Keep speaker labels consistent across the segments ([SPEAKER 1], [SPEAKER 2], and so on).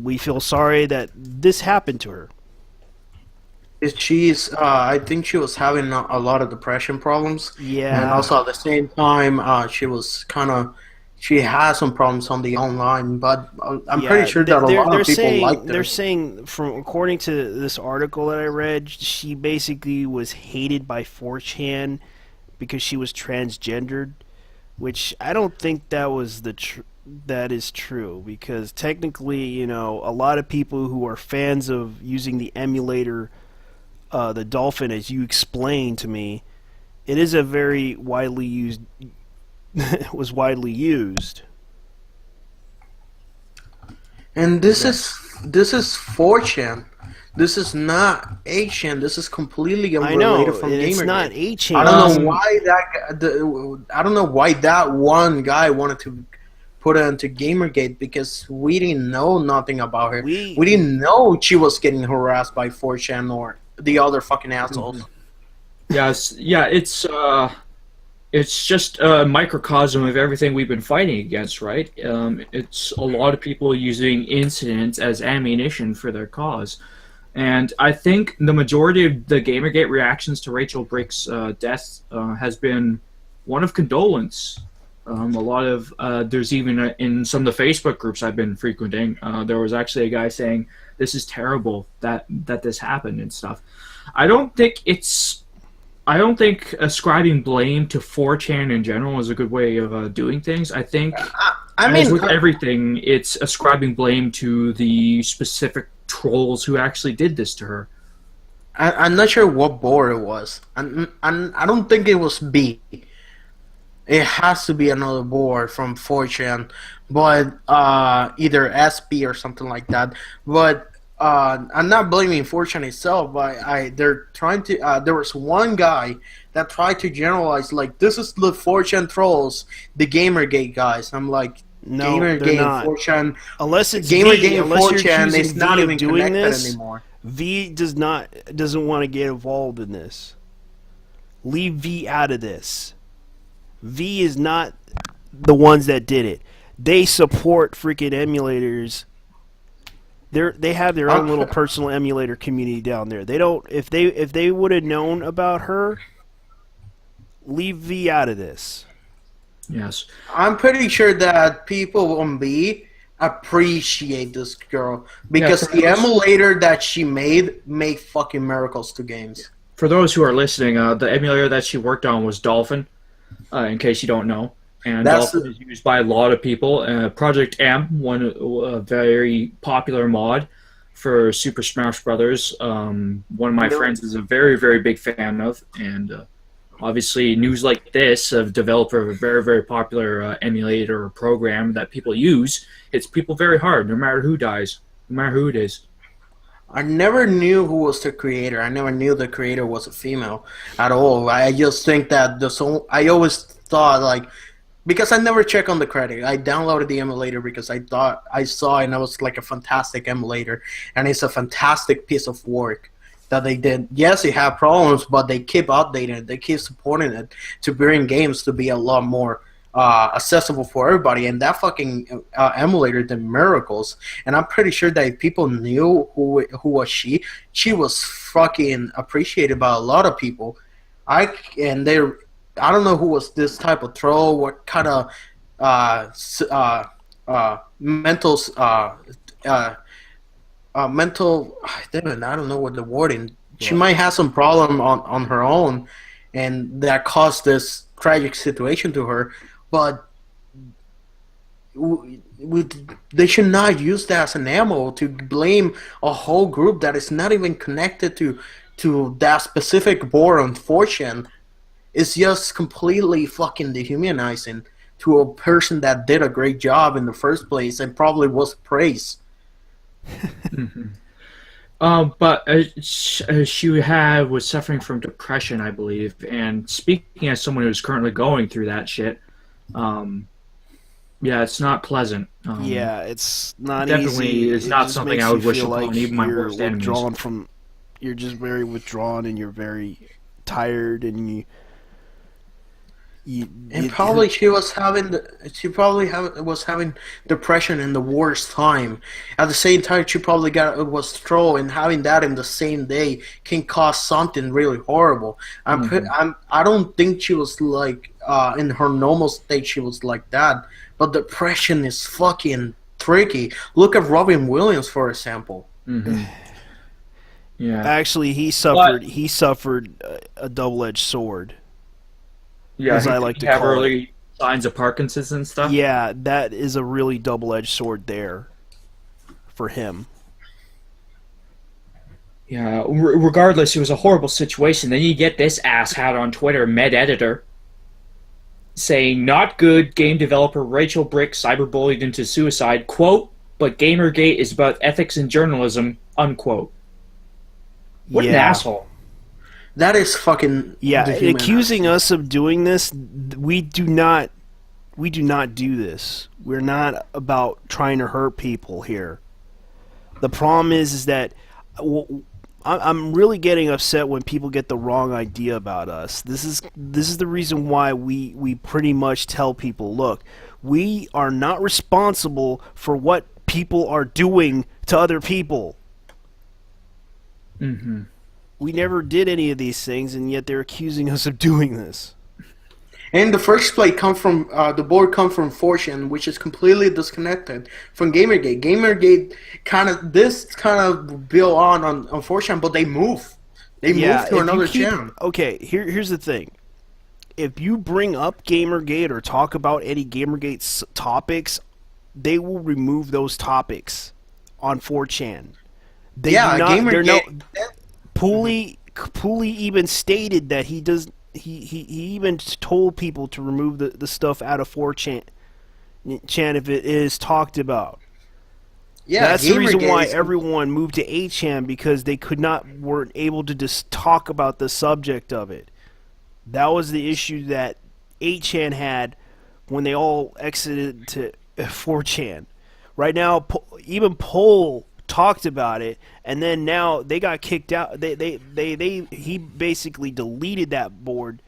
[SPEAKER 1] we feel sorry that this happened to her.
[SPEAKER 2] I think she was having a lot of depression problems, and
[SPEAKER 1] Yeah,
[SPEAKER 2] also at the same time, she has some problems on the online. But I'm pretty
[SPEAKER 1] yeah.
[SPEAKER 2] sure that a lot
[SPEAKER 1] They're
[SPEAKER 2] of people
[SPEAKER 1] saying
[SPEAKER 2] liked
[SPEAKER 1] they're
[SPEAKER 2] her.
[SPEAKER 1] saying from according to this article that I read, she basically was hated by 4chan because she was transgendered, which I don't think that is true because technically, a lot of people who are fans of using the emulator, the Dolphin, as you explained to me, it is a very widely used was widely used.
[SPEAKER 2] And
[SPEAKER 3] Exactly.
[SPEAKER 2] this is 4chan. This is not 8chan. This is completely
[SPEAKER 1] I
[SPEAKER 2] unrelated
[SPEAKER 1] know
[SPEAKER 2] from
[SPEAKER 1] it's not
[SPEAKER 2] Gamergate.
[SPEAKER 1] 8chan.
[SPEAKER 2] I don't know why that one guy wanted to put her into Gamergate because we didn't know nothing about her.
[SPEAKER 1] We
[SPEAKER 2] We didn't know she was getting harassed by 4chan or the other fucking
[SPEAKER 3] Hmm.
[SPEAKER 2] assholes.
[SPEAKER 3] Yes, yeah, it's just a microcosm of everything we've been fighting against, right? It's a lot of people using incidents as ammunition for their cause. And I think the majority of the Gamergate reactions to Rachel Brick's death has been one of condolence. A lot of there's even in some of the Facebook groups I've been frequenting, there was actually a guy saying this is terrible that this happened and stuff. I don't think it's I don't think ascribing blame to 4chan in general is a good way of doing things. I think,
[SPEAKER 2] I
[SPEAKER 3] as
[SPEAKER 2] mean,
[SPEAKER 3] with everything, it's ascribing blame to the specific trolls who actually did this to her.
[SPEAKER 2] I'm not sure what board it was. I don't think it was B. It has to be another board from 4chan, but either SB or something like that. But I'm not blaming 4chan itself, but they're trying to. There was one guy that tried to generalize like this is the 4chan trolls, the GamerGate guys. I'm like
[SPEAKER 1] No, they're
[SPEAKER 2] GamerGate and
[SPEAKER 1] not.
[SPEAKER 2] 4chan,
[SPEAKER 1] Unless it's V.
[SPEAKER 2] GamerGate and
[SPEAKER 1] Unless you're
[SPEAKER 2] 4chan
[SPEAKER 1] accusing
[SPEAKER 2] is not
[SPEAKER 1] V of
[SPEAKER 2] even
[SPEAKER 1] doing
[SPEAKER 2] connected
[SPEAKER 1] this,
[SPEAKER 2] anymore.
[SPEAKER 1] V doesn't want to get involved in this. Leave V out of this. V is not the ones that did it. They support freaking emulators. They have their own little
[SPEAKER 2] I'm,
[SPEAKER 1] personal emulator community down there. They don't if they would have known about her, leave V out of this.
[SPEAKER 3] Yes.
[SPEAKER 2] I'm pretty sure that people on B appreciate this girl
[SPEAKER 3] Yeah,
[SPEAKER 2] because the emulator that she made fucking miracles to games.
[SPEAKER 3] for those who are listening, the emulator that she worked on was Dolphin, in case you don't know. And
[SPEAKER 2] That's
[SPEAKER 3] Dolphin is used by a lot of people. Project M, one a very popular mod for Super Smash Brothers. One of my
[SPEAKER 2] there,
[SPEAKER 3] friends is a very, very big fan of, and obviously news like this of developer of a very, very popular emulator or program that people use, hits people very hard, no matter who dies, no matter who it is.
[SPEAKER 2] I never knew who was the creator. I never knew the creator was a female at all. I just think that I always thought like because I never check on the credit. I downloaded the emulator because I thought I saw it and it was like a fantastic emulator and it's a fantastic piece of work that they did. Yes, it had problems, but they keep updating it. They keep supporting it to bring games to be a lot more accessible for everybody. And that fucking emulator did miracles. And I'm pretty sure that if people knew who was she was fucking appreciated by a lot of people. I and they I don't know who was this type of troll. What kind of mental mental. Damn, I don't know what the wording. She
[SPEAKER 1] What?
[SPEAKER 2] might have some problem on her own, and that caused this tragic situation to her. But they should not use that as an ammo to blame a whole group that is not even connected to that specific board on fortune. It's just completely fucking dehumanizing to a person that did a great job in the first place and probably was praised.
[SPEAKER 3] But she was suffering from depression, I believe. And speaking as someone who's currently going through that shit, um, yeah, it's not pleasant.
[SPEAKER 1] Yeah, it's not
[SPEAKER 3] Definitely
[SPEAKER 1] easy.
[SPEAKER 3] is
[SPEAKER 1] It
[SPEAKER 3] not
[SPEAKER 1] just
[SPEAKER 3] something
[SPEAKER 1] makes
[SPEAKER 3] I
[SPEAKER 1] you
[SPEAKER 3] would wish
[SPEAKER 1] feel
[SPEAKER 3] upon
[SPEAKER 1] like
[SPEAKER 3] even my
[SPEAKER 1] you're
[SPEAKER 3] worst enemies.
[SPEAKER 1] withdrawn from. You're just very withdrawn, and you're very tired, and
[SPEAKER 2] And probably she was having was having depression in the worst time. At the same time, she probably was thrown, and having that in the same day can cause something really horrible. I don't think she was like in her normal state. She was like that, but depression is fucking tricky. Look at Robin Williams, for example.
[SPEAKER 3] Mm-hmm. Yeah.
[SPEAKER 1] Actually, he suffered a double-edged sword.
[SPEAKER 3] Yeah,
[SPEAKER 1] as I like to call
[SPEAKER 3] early
[SPEAKER 1] it.
[SPEAKER 3] Signs of Parkinson's and stuff.
[SPEAKER 1] Yeah, that is a really double-edged sword there for him.
[SPEAKER 3] Yeah, regardless, it was a horrible situation. Then you get this asshat on Twitter, MedEditor, saying, not good, game developer Rachel Brick cyberbullied into suicide, quote, but Gamergate is about ethics and journalism, unquote. What an asshole.
[SPEAKER 2] That is fucking
[SPEAKER 1] accusing us of doing this. We do not do this. We're not about trying to hurt people here. The problem is that I'm really getting upset when people get the wrong idea about us. This is the reason why we pretty much tell people, look, we are not responsible for what people are doing to other people.
[SPEAKER 3] Mm-hmm.
[SPEAKER 1] We never did any of these things, and yet they're accusing us of doing this.
[SPEAKER 2] And the first play the board come from Fortune, which is completely disconnected from Gamergate. Gamergate kind of built on Fortune, but they move. They move to another channel.
[SPEAKER 1] Okay, here's the thing. If you bring up Gamergate or talk about any Gamergate topics, they will remove those topics on 4chan.
[SPEAKER 2] Gamergate.
[SPEAKER 1] Pooley even stated that he does. He even told people to remove the stuff out of 4chan if it is talked about.
[SPEAKER 2] Yeah,
[SPEAKER 1] that's the reason why everyone moved to 8chan, because they weren't able to just talk about the subject of it. That was the issue that 8chan had when they all exited to 4chan. Right now, even Poll talked about it, and then now they got kicked out. He basically deleted that board.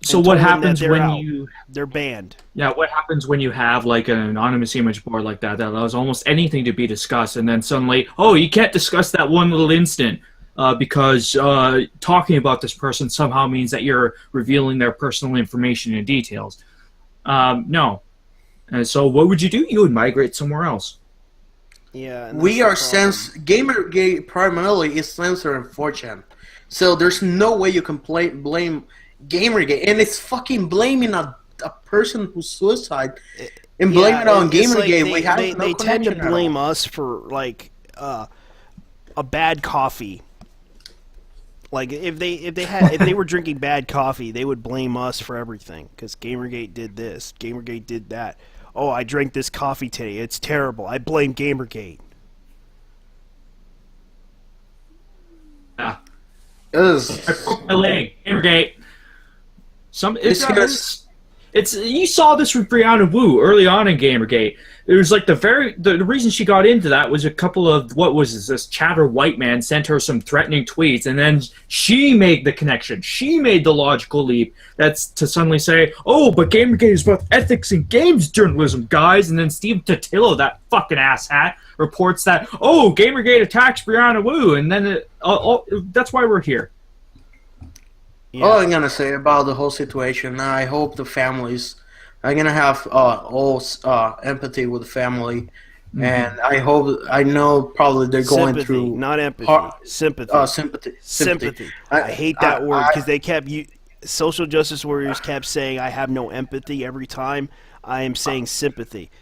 [SPEAKER 3] So what happens when
[SPEAKER 1] they're banned?
[SPEAKER 3] Yeah, what happens when you have like an anonymous image board like that allows almost anything to be discussed, and then suddenly, oh, you can't discuss that one little instant because talking about this person somehow means that you're revealing their personal information and details. No. And so what would you do? You would migrate somewhere else.
[SPEAKER 1] Yeah.
[SPEAKER 2] Gamergate primarily is censored in 4chan. So there's no way you can blame Gamergate. And it's fucking blaming a person who's suicide and blaming it on Gamergate.
[SPEAKER 1] Like they tend to blame us for like a bad coffee. Like if they were drinking bad coffee, they would blame us for everything because Gamergate did this, Gamergate did that. Oh, I drank this coffee today. It's terrible. I blame Gamergate.
[SPEAKER 3] Yeah.
[SPEAKER 2] I
[SPEAKER 3] broke my leg. Gamergate. You saw this with Brianna Wu early on in Gamergate. It was like the reason she got into that was a couple of this chatter white man sent her some threatening tweets, and then she made the connection. She made the logical leap. That's to suddenly say, oh, but Gamergate is about ethics and games journalism, guys. And then Steve Totillo, that fucking asshat, reports that, oh, Gamergate attacks Brianna Wu, and then that's why we're here.
[SPEAKER 2] Yeah. All I'm gonna say about the whole situation, I hope the families are gonna have all empathy with the family, and I know probably they're going through
[SPEAKER 1] not empathy, sympathy. I hate that word because they kept social justice warriors kept saying I have no empathy every time. I am saying sympathy.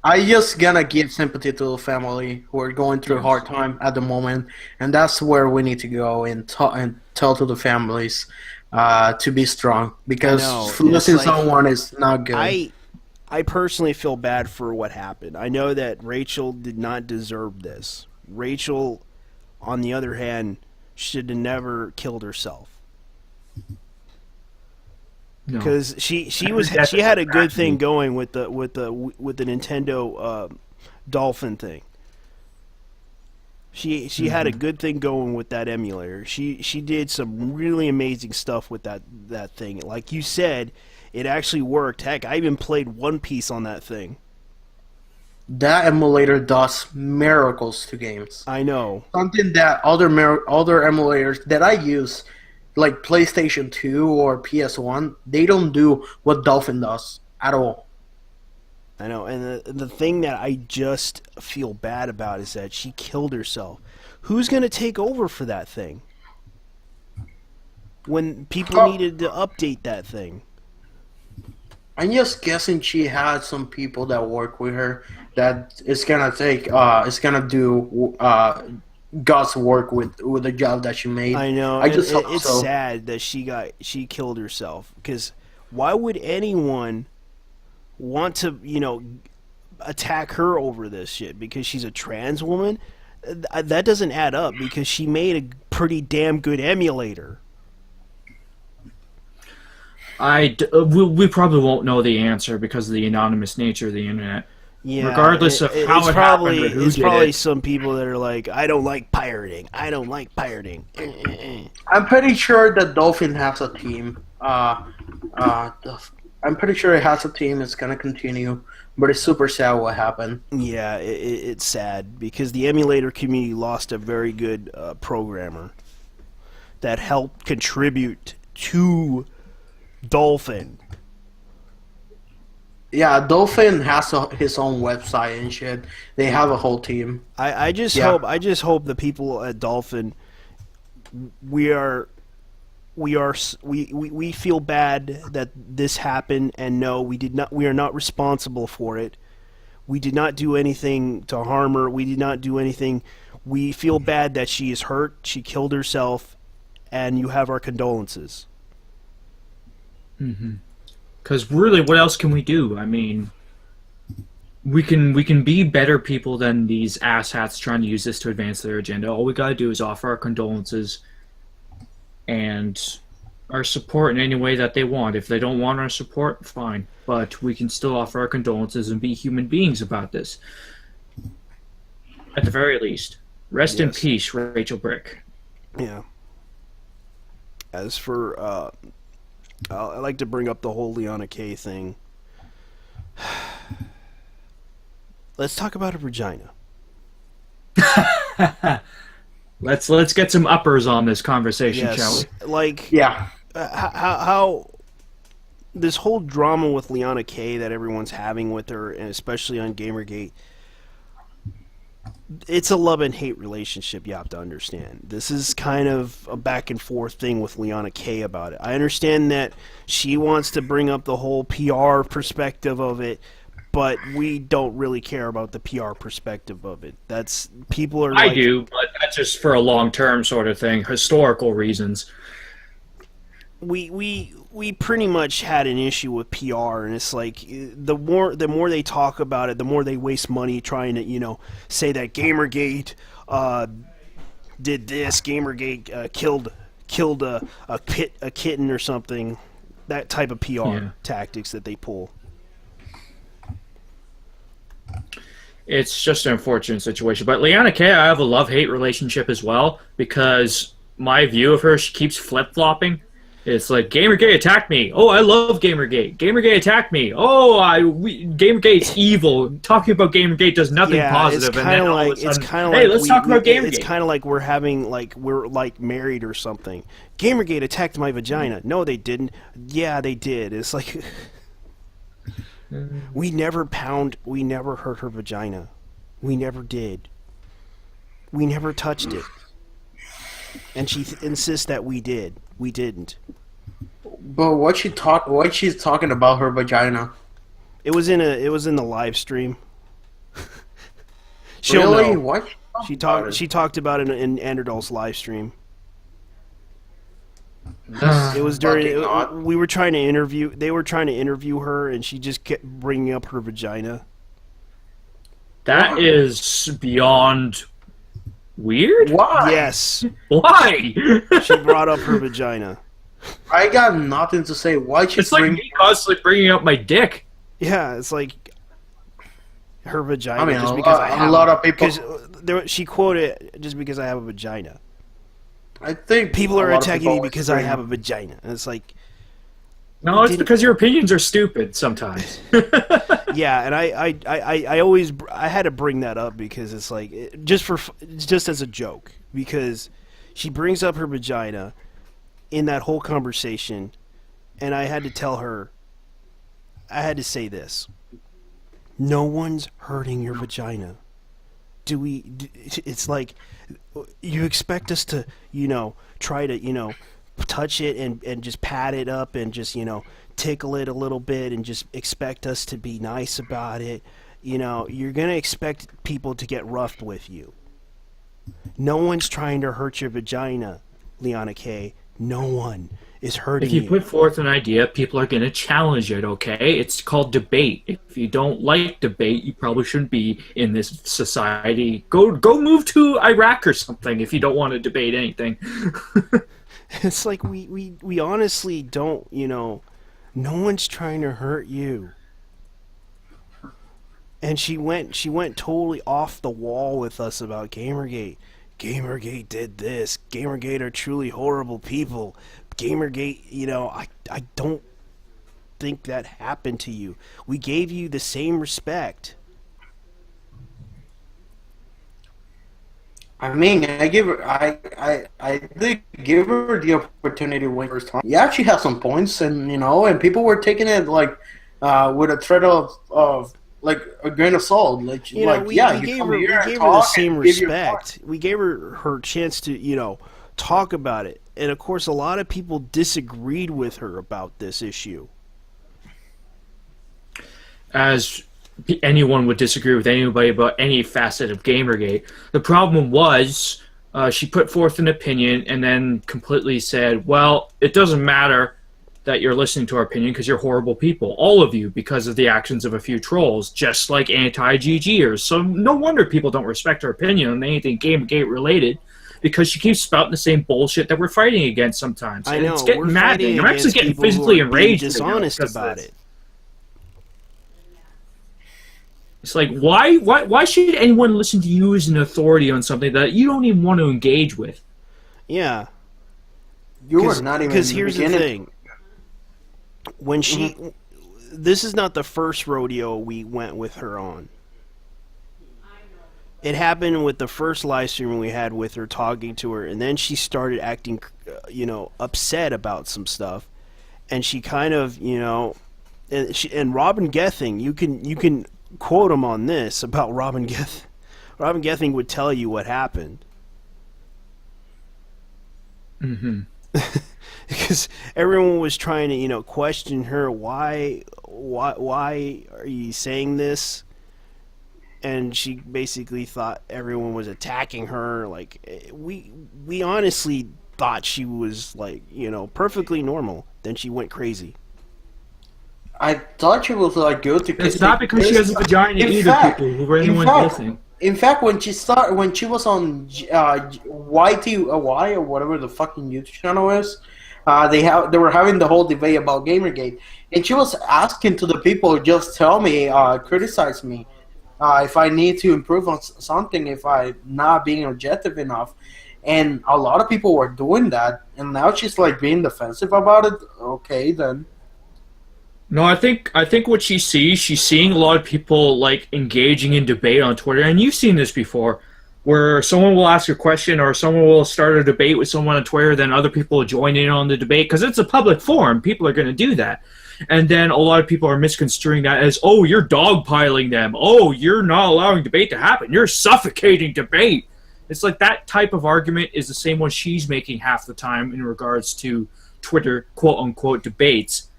[SPEAKER 2] I just gonna give sympathy to the family who are going through a hard time at the moment, and that's where we need to go and tell to the families to be strong, because losing someone is not good.
[SPEAKER 1] I personally feel bad for what happened. I know that Rachel did not deserve this. Rachel, on the other hand, should have never killed herself. Because she had a good thing going with the Nintendo Dolphin thing. She had a good thing going with that emulator. She did some really amazing stuff with that thing. Like you said, it actually worked. Heck, I even played One Piece on that thing.
[SPEAKER 2] That emulator does miracles to games.
[SPEAKER 1] I know.
[SPEAKER 2] Something that other emulators that I use, like PlayStation 2 or PS1, they don't do what Dolphin does at all.
[SPEAKER 1] I know, and the thing that I just feel bad about is that she killed herself. Who's going to take over for that thing? When people needed to update that thing.
[SPEAKER 2] I'm just guessing she had some people that work with her that is gonna do God's work with the job that she made.
[SPEAKER 1] I know.
[SPEAKER 2] I just hope
[SPEAKER 1] it's
[SPEAKER 2] so.
[SPEAKER 1] sad that she killed herself, because why would anyone want to, attack her over this shit because she's a trans woman? That doesn't add up, because she made a pretty damn good emulator.
[SPEAKER 3] We probably won't know the answer because of the anonymous nature of the internet.
[SPEAKER 1] Yeah,
[SPEAKER 3] Regardless of how it happened or who
[SPEAKER 1] it's
[SPEAKER 3] did
[SPEAKER 1] probably
[SPEAKER 3] it.
[SPEAKER 1] some people that are like, I don't like pirating. I don't like pirating.
[SPEAKER 2] I'm pretty sure that Dolphin has a team. I'm pretty sure it has a team. It's gonna continue, but it's super sad what happened.
[SPEAKER 1] Yeah, it's sad because the emulator community lost a very good programmer that helped contribute to Dolphin.
[SPEAKER 2] Yeah, Dolphin has his own website and shit. They have a whole team.
[SPEAKER 1] I just
[SPEAKER 2] Yeah.
[SPEAKER 1] hope the people at Dolphin, we feel bad that this happened, and no, we are not responsible for it. We did not do anything to harm her. We did not do anything. We feel bad that she is hurt. She killed herself, and you have our condolences.
[SPEAKER 3] Because really, what else can we do? I mean, we can be better people than these asshats trying to use this to advance their agenda. All we gotta do is offer our condolences and our support in any way that they want. If they don't want our support, fine. But we can still offer our condolences and be human beings about this. At the very least. Rest in
[SPEAKER 1] Yes.
[SPEAKER 3] peace, Rachel Brick.
[SPEAKER 1] Yeah. As for, I like to bring up the whole Liana K thing. Let's talk about her vagina.
[SPEAKER 3] Let's get some uppers on this conversation, shall
[SPEAKER 1] Yes,
[SPEAKER 3] we?
[SPEAKER 1] like
[SPEAKER 2] Yeah.
[SPEAKER 1] how this whole drama with Liana K that everyone's having with her, and especially on Gamergate, it's a love and hate relationship. You have to understand. This is kind of a back and forth thing with Liana K about it. I understand that she wants to bring up the whole PR perspective of it, but we don't really care about the PR perspective of it. That's people are.
[SPEAKER 3] I
[SPEAKER 1] Like,
[SPEAKER 3] do, but that's just for a long-term sort of thing, historical reasons.
[SPEAKER 1] we pretty much had an issue with PR, and it's like the more they talk about it, the more they waste money trying to say that Gamergate did this, Gamergate killed a kitten or something, that type of PR tactics that they pull.
[SPEAKER 3] It's just an unfortunate situation. But Liana K, I have a love-hate relationship as well, because my view of her, she keeps flip-flopping. It's like, Gamergate attacked me. Oh, I love Gamergate. Gamergate attacked me. Oh, Gamergate's evil. Talking about Gamergate does nothing positive.
[SPEAKER 1] It's
[SPEAKER 3] And
[SPEAKER 1] kind
[SPEAKER 3] then
[SPEAKER 1] of
[SPEAKER 3] all
[SPEAKER 1] like
[SPEAKER 3] of a sudden,
[SPEAKER 1] hey,
[SPEAKER 3] let's talk about Gamergate.
[SPEAKER 1] It's kind of like we're married or something. Gamergate attacked my vagina. No, they didn't. Yeah, they did. It's like we never hurt her vagina. We never did. We never touched it. And she insists that we did. We didn't.
[SPEAKER 2] But what she's talking about her vagina?
[SPEAKER 1] It was in the live stream. She'll
[SPEAKER 2] Really?
[SPEAKER 1] know.
[SPEAKER 2] What?
[SPEAKER 1] She talked about it in Anderdal's live stream. It was during. We were trying to interview. They were trying to interview her, and she just kept bringing up her vagina.
[SPEAKER 3] That is beyond weird?
[SPEAKER 2] Why?
[SPEAKER 1] Yes,
[SPEAKER 3] Why?
[SPEAKER 1] she brought up her vagina.
[SPEAKER 2] I got nothing to say. Why she's
[SPEAKER 3] It's like me constantly bringing up my dick.
[SPEAKER 1] Yeah, it's like her vagina
[SPEAKER 2] I mean,
[SPEAKER 1] just because I
[SPEAKER 2] a
[SPEAKER 1] have
[SPEAKER 2] lot of people.
[SPEAKER 1] because she quoted just because I have a vagina.
[SPEAKER 2] I think
[SPEAKER 1] People
[SPEAKER 2] a
[SPEAKER 1] are
[SPEAKER 2] lot of
[SPEAKER 1] attacking
[SPEAKER 2] people
[SPEAKER 1] me
[SPEAKER 2] always
[SPEAKER 1] because I
[SPEAKER 2] bring
[SPEAKER 1] have a
[SPEAKER 2] up-
[SPEAKER 1] vagina, and it's like,
[SPEAKER 3] No, it's
[SPEAKER 1] didn't-
[SPEAKER 3] because your opinions are stupid sometimes.
[SPEAKER 1] yeah, and I always I had to bring that up because it's like just as a joke, because she brings up her vagina in that whole conversation, and I had to tell her, I had to say this: no one's hurting your vagina. It's like, you expect us to, try to, touch it and just pat it up and just, tickle it a little bit and just expect us to be nice about it. You're going to expect people to get roughed with you. No one's trying to hurt your vagina, Liana K. No one is hurting
[SPEAKER 3] If you
[SPEAKER 1] you.
[SPEAKER 3] put forth an idea, people are going to challenge it, okay? It's called debate. If you don't like debate, you probably shouldn't be in this society. Go move to Iraq or something if you don't want to debate anything.
[SPEAKER 1] It's like we honestly don't, no one's trying to hurt you. And she went totally off the wall with us about Gamergate. Gamergate did this. Gamergate are truly horrible people. Gamergate, I don't think that happened to you. We gave you the same respect.
[SPEAKER 2] I mean, I did give her the opportunity when first time. Yeah, she had some points, and and people were taking it like with a threat of like a grain of salt. Like,
[SPEAKER 1] We gave her the same respect. We gave her chance to, talk about it. And of course, a lot of people disagreed with her about this issue.
[SPEAKER 3] As anyone would disagree with anybody about any facet of Gamergate. The problem was she put forth an opinion and then completely said, well, it doesn't matter that you're listening to our opinion because you're horrible people, all of you, because of the actions of a few trolls, just like anti-GGers. So no wonder people don't respect our opinion on anything Gamergate related, because she keeps spouting the same bullshit that we're fighting against sometimes.
[SPEAKER 1] I
[SPEAKER 3] And
[SPEAKER 1] know.
[SPEAKER 3] It's getting
[SPEAKER 1] we're
[SPEAKER 3] maddening.
[SPEAKER 1] fighting
[SPEAKER 3] I'm actually
[SPEAKER 1] against
[SPEAKER 3] getting
[SPEAKER 1] people who
[SPEAKER 3] physically
[SPEAKER 1] are being
[SPEAKER 3] enraged.
[SPEAKER 1] dishonest
[SPEAKER 3] because of
[SPEAKER 1] about
[SPEAKER 3] this.
[SPEAKER 1] it.
[SPEAKER 3] It's like, why should anyone listen to you as an authority on something that you don't even want to engage with?
[SPEAKER 1] Yeah.
[SPEAKER 2] You were not even.
[SPEAKER 1] Because
[SPEAKER 2] in
[SPEAKER 1] here's the
[SPEAKER 2] beginning.
[SPEAKER 1] thing. When she... This is not the first rodeo we went with her on. It happened with the first live stream we had with her, talking to her, and then she started acting, upset about some stuff, and she kind of, and Robin Gething, you can quote him on this about Robin Gething. Robin Gething would tell you what happened.
[SPEAKER 3] Mm-hmm.
[SPEAKER 1] Because everyone was trying to, question her. Why are you saying this? And she basically thought everyone was attacking her. Like, we honestly thought she was, like, perfectly normal. Then she went crazy.
[SPEAKER 2] I thought she was like guilty.
[SPEAKER 3] It's not because she has a vagina either, people who are anyone listening.
[SPEAKER 2] In fact, when she was on YTY or whatever the fucking YouTube channel is, they were having the whole debate about Gamergate, and she was asking to the people, just tell me, criticize me, if I need to improve on something, if I'm not being objective enough. And a lot of people were doing that, and now she's like being defensive about it. Okay, then.
[SPEAKER 3] No, I think what she's seeing a lot of people like engaging in debate on Twitter, and you've seen this before, where someone will ask a question or someone will start a debate with someone on Twitter, then other people will join in on the debate because it's a public forum. People are going to do that. And then a lot of people are misconstruing that as, oh, you're dogpiling them. Oh, you're not allowing debate to happen. You're suffocating debate. It's like that type of argument is the same one she's making half the time in regards to Twitter, quote-unquote, debates.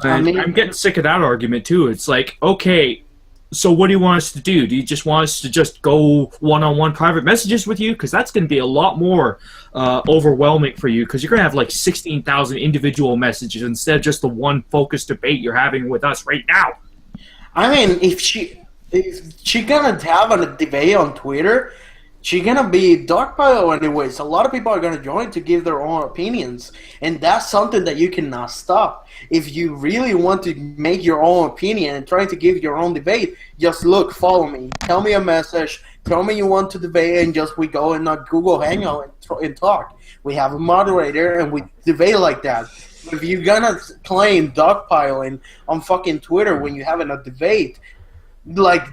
[SPEAKER 3] And I'm getting sick of that argument, too. It's like, okay, so what do you want us to do? Do you just want us to just go one-on-one private messages with you? Because that's going to be a lot more overwhelming for you, because you're going to have like 16,000 individual messages instead of just the one focused debate you're having with us right now.
[SPEAKER 2] I mean, if she gonna have a debate on Twitter, she's gonna be dogpile anyways. A lot of people are gonna join to give their own opinions, and that's something that you cannot stop. If you really want to make your own opinion and try to give your own debate, just follow me, tell me a message, tell me you want to debate, and just we go in a Google Hangout and talk. We have a moderator and we debate like that. If you're gonna claim dogpiling on fucking Twitter when you're having a debate, like,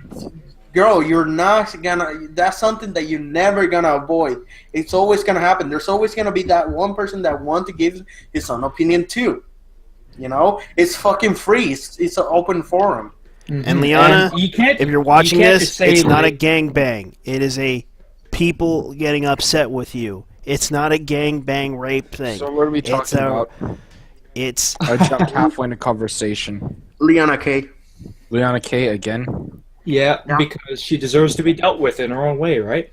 [SPEAKER 2] girl, you're not gonna. That's something that you're never gonna avoid. It's always gonna happen. There's always gonna be that one person that wants to give his own opinion too. You know, it's fucking free. It's an open forum.
[SPEAKER 1] And Liana,
[SPEAKER 3] And you can't,
[SPEAKER 1] if you're watching
[SPEAKER 3] you can't
[SPEAKER 1] this,
[SPEAKER 3] just say,
[SPEAKER 1] it's not a
[SPEAKER 3] like,
[SPEAKER 1] gangbang. It is a people getting upset with you. It's not a gangbang rape thing.
[SPEAKER 4] So what are we talking about?
[SPEAKER 1] It's
[SPEAKER 4] I jumped halfway into conversation.
[SPEAKER 2] Liana K.
[SPEAKER 4] Liana K again.
[SPEAKER 3] Yeah,
[SPEAKER 2] Yeah.
[SPEAKER 3] because she deserves to be dealt with in her own way, right?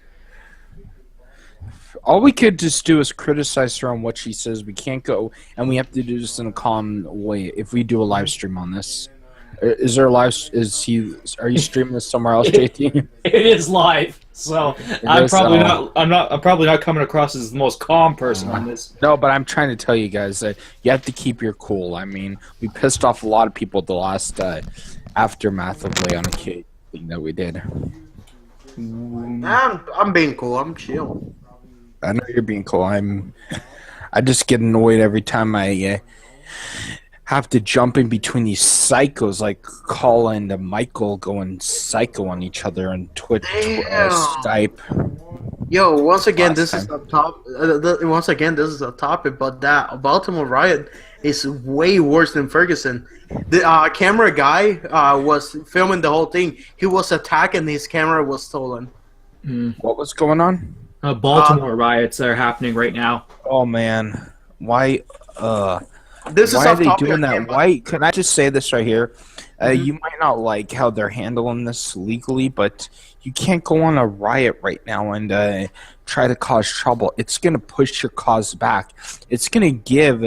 [SPEAKER 4] All we could just do is criticize her on what she says. We can't go, and we have to do this in a calm way. If we do a live stream on this, is there a live? Are you streaming this somewhere else, JT?
[SPEAKER 3] It is live, so I'm
[SPEAKER 4] is,
[SPEAKER 3] probably not. I'm probably not coming across as the most calm person on this.
[SPEAKER 4] No, but I'm trying to tell you guys that you have to keep your cool. I mean, we pissed off a lot of people at the last aftermath of Liana K thing that we did.
[SPEAKER 2] I'm being cool. I'm chill.
[SPEAKER 4] I know you're being cool. I just get annoyed every time I have to jump in between these psychos like Colin and Michael going psycho on each other on Twitch,
[SPEAKER 2] Damn.
[SPEAKER 4] Skype.
[SPEAKER 2] Yo, once again,
[SPEAKER 4] Last
[SPEAKER 2] this is a top. Once again, this is a topic, but that Baltimore riot is way worse than Ferguson. The camera guy was filming the whole thing. He was attacked, and his camera was stolen.
[SPEAKER 4] What was going on?
[SPEAKER 3] Baltimore riots that are happening right now.
[SPEAKER 4] Oh man, why?
[SPEAKER 2] This is
[SPEAKER 4] Why are
[SPEAKER 2] off
[SPEAKER 4] they
[SPEAKER 2] topic
[SPEAKER 4] doing
[SPEAKER 2] again,
[SPEAKER 4] that?
[SPEAKER 2] but-
[SPEAKER 4] Why? Can I just say this right here? You might not like how they're handling this legally, but you can't go on a riot right now and try to cause trouble. It's going to push your cause back. It's going to give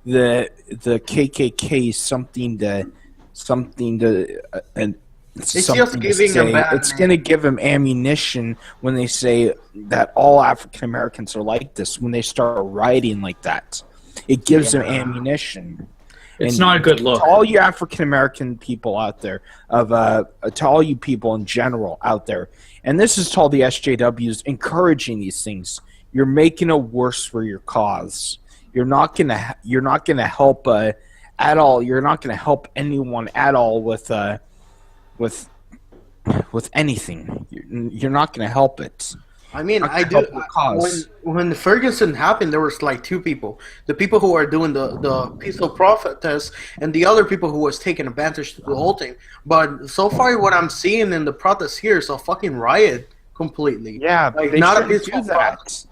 [SPEAKER 4] the KKK something to
[SPEAKER 2] It's
[SPEAKER 4] something
[SPEAKER 2] just
[SPEAKER 4] to
[SPEAKER 2] giving
[SPEAKER 4] say.
[SPEAKER 2] a bad
[SPEAKER 4] It's
[SPEAKER 2] name.
[SPEAKER 4] going to give them ammunition when they say that all African Americans are like this. When they start rioting like that, it gives them ammunition.
[SPEAKER 3] It's
[SPEAKER 4] And
[SPEAKER 3] not a good look.
[SPEAKER 4] To all you African American people out there, to all you people in general out there, and this is to all the SJWs encouraging these things. You're making it worse for your cause. You're not gonna help at all. You're not gonna help anyone at all with anything. You're not gonna help it.
[SPEAKER 2] I mean,
[SPEAKER 4] Not
[SPEAKER 2] I
[SPEAKER 4] to
[SPEAKER 2] do.
[SPEAKER 4] help the cause.
[SPEAKER 2] When Ferguson happened, there was like two people: the people who are doing the peaceful protest, and the other people who was taking advantage of the whole thing. But so far, what I'm seeing in the protest here is a fucking riot completely.
[SPEAKER 4] Yeah,
[SPEAKER 2] like
[SPEAKER 4] they
[SPEAKER 2] not a
[SPEAKER 4] shouldn't
[SPEAKER 2] peaceful
[SPEAKER 4] do that.
[SPEAKER 2] protest.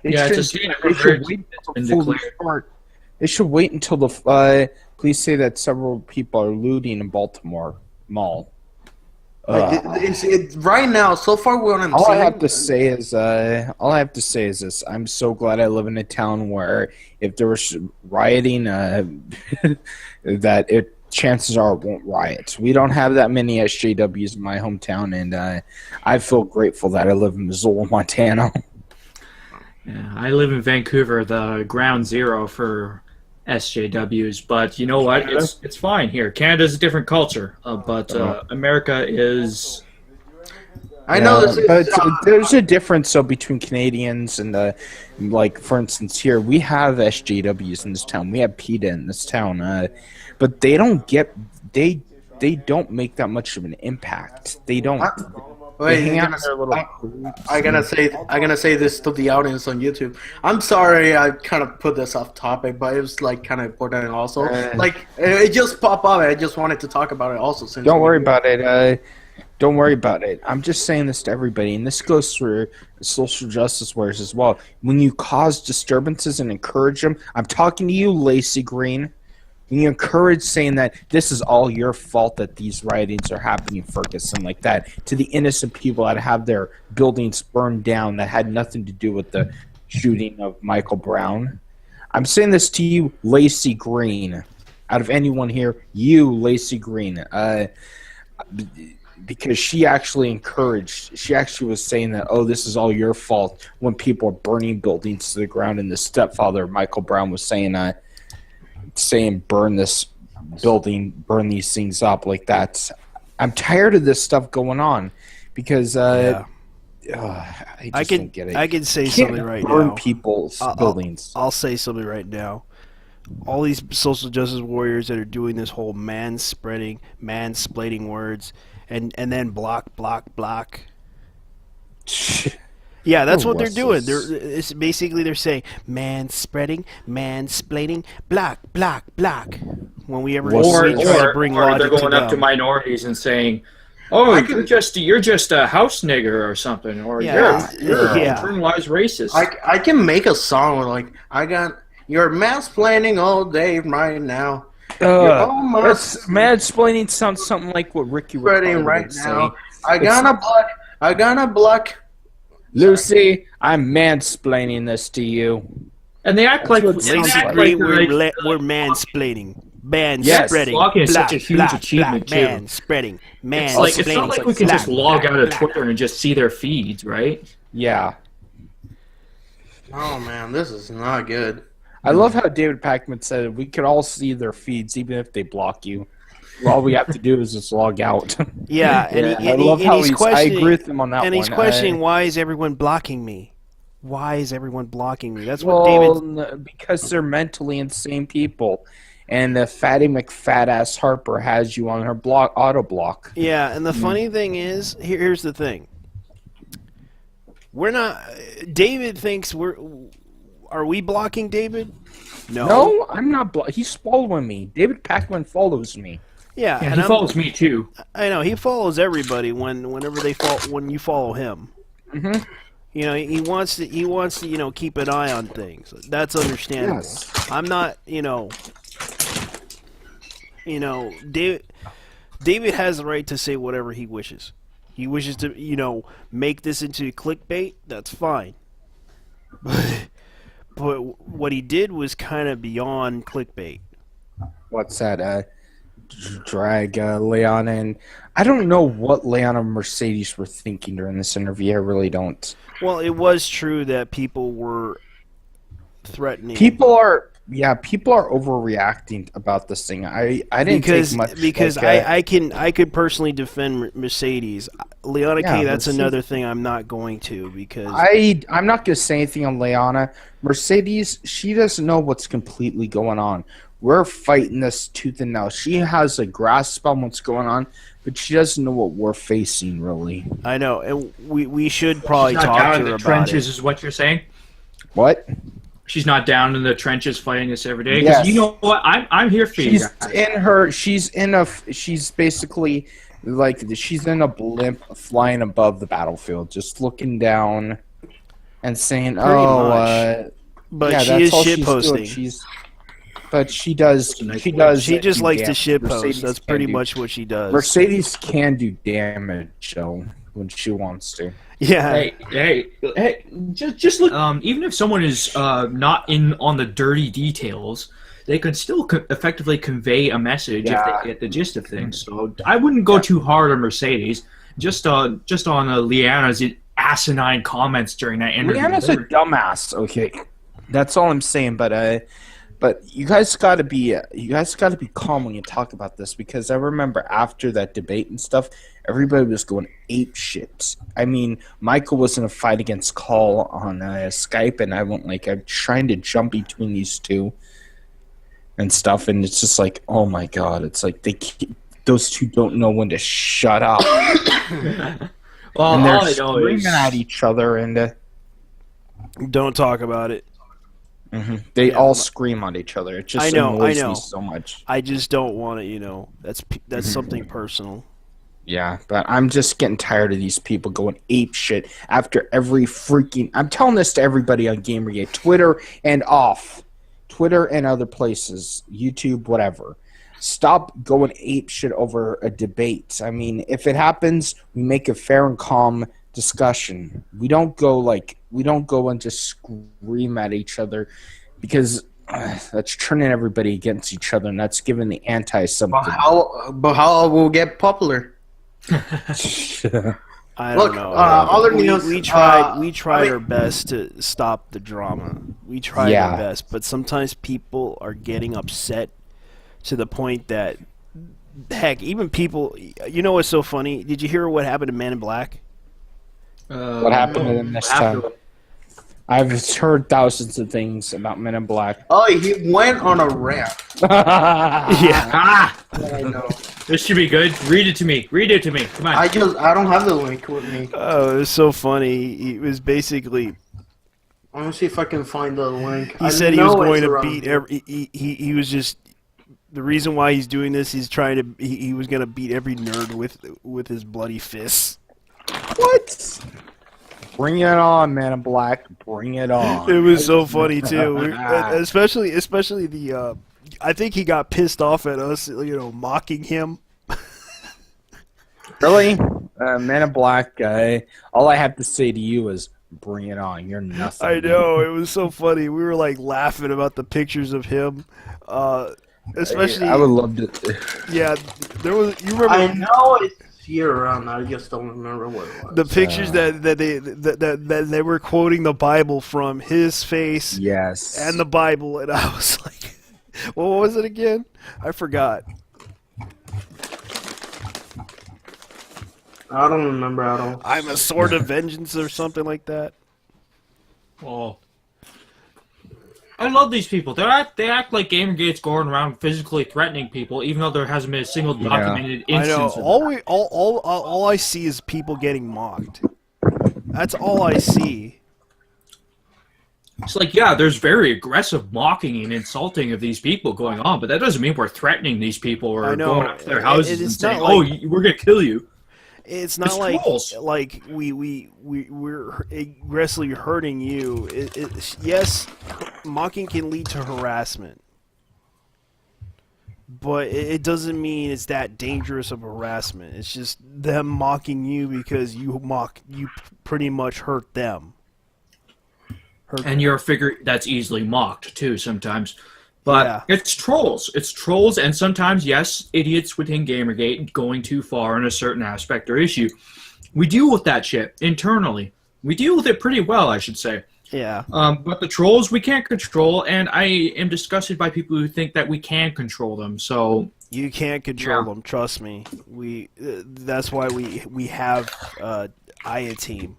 [SPEAKER 4] They
[SPEAKER 3] Yeah, it's a
[SPEAKER 4] shouldn't
[SPEAKER 3] state
[SPEAKER 4] do
[SPEAKER 3] of
[SPEAKER 4] that. They should
[SPEAKER 3] emergency
[SPEAKER 4] wait
[SPEAKER 3] that's
[SPEAKER 4] until
[SPEAKER 3] been
[SPEAKER 4] the full
[SPEAKER 3] declared.
[SPEAKER 4] start. They should wait until the. Please say that several people are looting in Baltimore Mall.
[SPEAKER 2] Like, it's right now. So far, what I'm
[SPEAKER 4] All I
[SPEAKER 2] seeing.
[SPEAKER 4] have to say is this: I'm so glad I live in a town where if there was rioting, that chances are it won't riot. We don't have that many SJWs in my hometown, and I feel grateful that I live in Missoula, Montana.
[SPEAKER 3] Yeah, I live in Vancouver, the ground zero for SJWs. But you know what?
[SPEAKER 4] Canada?
[SPEAKER 3] It's fine here. Canada's a different culture, but America is.
[SPEAKER 2] I know this is.
[SPEAKER 4] but there's a difference between Canadians and like for instance here we have SJWs in this town. We have PETA in this town, but they don't don't make that much of an impact. They don't.
[SPEAKER 2] Wait,
[SPEAKER 4] hang out
[SPEAKER 2] I'm
[SPEAKER 4] in their little groups
[SPEAKER 2] gonna say this to the audience on YouTube. I'm sorry, I kind of put this off topic, but it was like kind of important also. Like it just popped up. I just wanted to talk about it also. Since
[SPEAKER 4] Don't worry about it. Don't worry about it. I'm just saying this to everybody, and this goes for social justice warriors as well. When you cause disturbances and encourage them, I'm talking to you, Lacey Green. When you encourage saying that this is all your fault that these riotings are happening in Ferguson like that, to the innocent people that have their buildings burned down that had nothing to do with the shooting of Michael Brown. I'm saying this to you, Lacey Green. Out of anyone here, you, Lacey Green. because she actually was saying that, oh, this is all your fault when people are burning buildings to the ground, and the stepfather, Michael Brown, was saying burn this building, burn these things up like that. I'm tired of this stuff going on because I just don't get it.
[SPEAKER 1] I can say
[SPEAKER 4] You can't
[SPEAKER 1] something right
[SPEAKER 4] burn
[SPEAKER 1] now.
[SPEAKER 4] people's buildings.
[SPEAKER 1] I'll say something right now. All these social justice warriors that are doing this whole mansplaining words, and then block. Yeah, that's what they're doing. It's basically they're saying mansplaining, block. When we ever try to bring
[SPEAKER 3] or
[SPEAKER 1] logic
[SPEAKER 3] they're going
[SPEAKER 1] to
[SPEAKER 3] up to
[SPEAKER 1] them.
[SPEAKER 3] minorities and saying, "Oh, you're just a house nigger or something," or you're internalized racist.
[SPEAKER 2] I can make a song with like you're mansplaining all day right now.
[SPEAKER 4] Mansplaining sounds something like what Ricky
[SPEAKER 2] Spreading
[SPEAKER 4] Ricardo
[SPEAKER 2] right
[SPEAKER 4] would
[SPEAKER 2] now.
[SPEAKER 4] say.
[SPEAKER 2] I gonna block.
[SPEAKER 4] Lucy, I'm mansplaining this to you.
[SPEAKER 3] And they act like
[SPEAKER 4] what it sounds like.
[SPEAKER 1] We're mansplaining. Spreading.
[SPEAKER 3] Blogging is such a huge achievement, too.
[SPEAKER 1] Spreading.
[SPEAKER 3] It's not like we can just log out of Twitter and just see their feeds, right?
[SPEAKER 4] Yeah.
[SPEAKER 2] Oh man, this is not good.
[SPEAKER 4] I love how David Packman said we could all see their feeds even if they block you. All we have to do is just log out.
[SPEAKER 1] Yeah, and
[SPEAKER 4] I love how
[SPEAKER 1] he's
[SPEAKER 4] I
[SPEAKER 1] questioning.
[SPEAKER 4] agree with him on that
[SPEAKER 1] and
[SPEAKER 4] one.
[SPEAKER 1] he's questioning why is everyone blocking me? Why is everyone blocking me? That's what David.
[SPEAKER 4] Because they're mentally insane people, and the Fatty McFat-ass Harper has you on her auto block.
[SPEAKER 1] Yeah, and the funny thing is, here's the thing. We're not. David thinks we're. Are we blocking David?
[SPEAKER 4] No, I'm not. He's following me. David Packman follows me.
[SPEAKER 1] Yeah,
[SPEAKER 3] And
[SPEAKER 1] and
[SPEAKER 3] he follows me too.
[SPEAKER 1] I know he follows everybody when you follow him.
[SPEAKER 4] Mm-hmm.
[SPEAKER 1] You know, he wants to keep an eye on things. That's understandable.
[SPEAKER 4] Yes.
[SPEAKER 1] I'm not, David has the right to say whatever he wishes. He wishes to, make this into clickbait. That's fine. But what he did was kind of beyond clickbait.
[SPEAKER 4] What's that? Drag Liana, and I don't know what Liana and Mercedes were thinking during this interview. I really don't.
[SPEAKER 1] Well, it was true that people were threatening.
[SPEAKER 4] People are overreacting about this thing. I didn't take much
[SPEAKER 1] because I could personally defend Mercedes. Liana K, that's
[SPEAKER 4] Mercedes.
[SPEAKER 1] another thing I'm not going to because
[SPEAKER 4] I'm not going to say anything on Liana. Mercedes, she doesn't know what's completely going on. We're fighting this tooth and nail. She has a grasp on what's going on, but she doesn't know what we're facing, really.
[SPEAKER 1] I know, and we should probably
[SPEAKER 3] She's not
[SPEAKER 1] talk
[SPEAKER 3] down
[SPEAKER 1] to
[SPEAKER 3] in
[SPEAKER 1] her
[SPEAKER 3] the
[SPEAKER 1] about
[SPEAKER 3] trenches,
[SPEAKER 1] it.
[SPEAKER 3] is what you're saying?
[SPEAKER 4] What?
[SPEAKER 3] She's not down in the trenches fighting us every day.
[SPEAKER 4] Yes.
[SPEAKER 3] Because you know what? I'm here for you.
[SPEAKER 4] She's basically like she's in a blimp flying above the battlefield, just looking down and saying,
[SPEAKER 1] much. But
[SPEAKER 4] yeah,
[SPEAKER 1] she
[SPEAKER 4] that's
[SPEAKER 1] is
[SPEAKER 4] all
[SPEAKER 1] shit
[SPEAKER 4] she's
[SPEAKER 1] posting.
[SPEAKER 4] doing. But she does.
[SPEAKER 1] She just likes to shit post.
[SPEAKER 4] Mercedes
[SPEAKER 1] That's
[SPEAKER 4] can
[SPEAKER 1] pretty
[SPEAKER 4] do-
[SPEAKER 1] much what she does.
[SPEAKER 4] Mercedes can do damage, though, when she wants to.
[SPEAKER 1] Yeah.
[SPEAKER 3] Hey! Just look. Even if someone is not in on the dirty details, they could still effectively convey a message if they get the gist of things. So I wouldn't go too hard on Mercedes. Just on Liana's asinine comments during that interview.
[SPEAKER 4] Liana's a dumbass. Okay, that's all I'm saying. But you guys got to be calm when you talk about this, because I remember after that debate and stuff, everybody was going ape shit. I mean, Michael was in a fight against Call on Skype, and I'm trying to jump between these two and stuff, and it's just like, oh my god, it's like those two don't know when to shut up.
[SPEAKER 3] Well,
[SPEAKER 4] and they're
[SPEAKER 3] all I know
[SPEAKER 4] screaming
[SPEAKER 3] is
[SPEAKER 4] at each other, and
[SPEAKER 1] Don't talk about it.
[SPEAKER 4] they all scream at each other. It just annoys
[SPEAKER 1] I know.
[SPEAKER 4] me so much.
[SPEAKER 1] I just don't want to, that's something personal.
[SPEAKER 4] Yeah, but I'm just getting tired of these people going ape shit after every freaking... I'm telling this to everybody on Gamergate, Twitter and off. Twitter and other places, YouTube, whatever. Stop going ape shit over a debate. I mean, if it happens, we make a fair and calm discussion. We don't go and just scream at each other, because that's turning everybody against each other, and that's giving the anti something.
[SPEAKER 2] But how we'll get popular?
[SPEAKER 1] I
[SPEAKER 2] Look,
[SPEAKER 1] don't know.
[SPEAKER 2] other
[SPEAKER 1] we,
[SPEAKER 2] news.
[SPEAKER 1] we tried we
[SPEAKER 2] I
[SPEAKER 1] tried
[SPEAKER 2] mean,
[SPEAKER 1] our best to stop the drama. We tried our
[SPEAKER 4] Yeah.
[SPEAKER 1] best, but sometimes people are getting upset to the point that heck, even people. You know what's so funny? Did you hear what happened to Man in Black?
[SPEAKER 4] What happened to them this time? I've heard thousands of things about Men in Black.
[SPEAKER 2] oh, he went on a rant.
[SPEAKER 1] Yeah.
[SPEAKER 3] Ah!
[SPEAKER 2] I know.
[SPEAKER 3] This should be good. Read it to me. Read it to me. Come on.
[SPEAKER 2] I don't have the link with me.
[SPEAKER 1] Oh, it was so funny. He was basically.
[SPEAKER 2] Let me see if I can find the link.
[SPEAKER 1] He said he was going to beat every. He was just. The reason why he's doing this, he's trying to. He was going to beat every nerd with his bloody fists.
[SPEAKER 4] What? Bring it on, Man in Black. Bring it on.
[SPEAKER 1] It was so funny too, especially the. I think he got pissed off at us, mocking him.
[SPEAKER 4] Really? Man in Black guy. All I have to say to you is, bring it on. You're nothing.
[SPEAKER 1] I know, it was so funny. We were like laughing about the pictures of him, especially.
[SPEAKER 4] I would love to.
[SPEAKER 1] Yeah, there was. You remember?
[SPEAKER 2] I know it's here around. I just don't remember what it was.
[SPEAKER 1] The pictures that they were quoting the Bible from, his face
[SPEAKER 4] Yes.
[SPEAKER 1] and the Bible, and I was like, what was it again? I forgot.
[SPEAKER 2] I don't remember at all.
[SPEAKER 1] I'm a sword of vengeance or something like that.
[SPEAKER 3] Oh. I love these people. They act like Gamergate's going around physically threatening people, even though there hasn't been a single documented
[SPEAKER 1] I know.
[SPEAKER 3] instance of that.
[SPEAKER 1] All I see is people getting mocked. That's all I see.
[SPEAKER 3] It's like, yeah, there's very aggressive mocking and insulting of these people going on, but that doesn't mean we're threatening these people or
[SPEAKER 1] I know.
[SPEAKER 3] going up to their houses and
[SPEAKER 1] It's
[SPEAKER 3] saying,
[SPEAKER 1] not
[SPEAKER 3] "Oh,
[SPEAKER 1] like-
[SPEAKER 3] we're gonna kill you."
[SPEAKER 1] It's not
[SPEAKER 3] It's
[SPEAKER 1] like
[SPEAKER 3] trolls.
[SPEAKER 1] we're aggressively hurting you. Yes, mocking can lead to harassment, but it doesn't mean it's that dangerous of harassment. It's just them mocking you because you pretty much hurt them.
[SPEAKER 3] And you're a figure that's easily mocked too sometimes. But
[SPEAKER 1] Yeah.
[SPEAKER 3] it's trolls. It's trolls, and sometimes, yes, idiots within Gamergate going too far in a certain aspect or issue. We deal with that shit internally. We deal with it pretty well, I should say.
[SPEAKER 1] Yeah.
[SPEAKER 3] But the trolls we can't control, and I am disgusted by people who think that we can control them. So
[SPEAKER 1] You can't control
[SPEAKER 3] Yeah.
[SPEAKER 1] them. Trust me. That's why we have a team.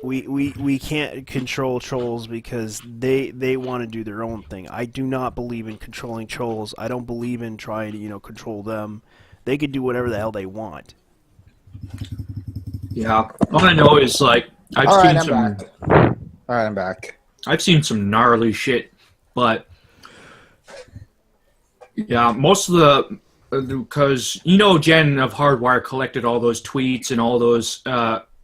[SPEAKER 1] We can't control trolls because they want to do their own thing. I do not believe in controlling trolls. I don't believe in trying to control them. They can do whatever the hell they want.
[SPEAKER 3] yeah, all I know is like I've
[SPEAKER 4] All right,
[SPEAKER 3] seen
[SPEAKER 4] I'm
[SPEAKER 3] some.
[SPEAKER 4] back. All right, I'm back.
[SPEAKER 3] I've seen some gnarly shit, but yeah, most of the because Jen of Hardwire collected all those tweets and all those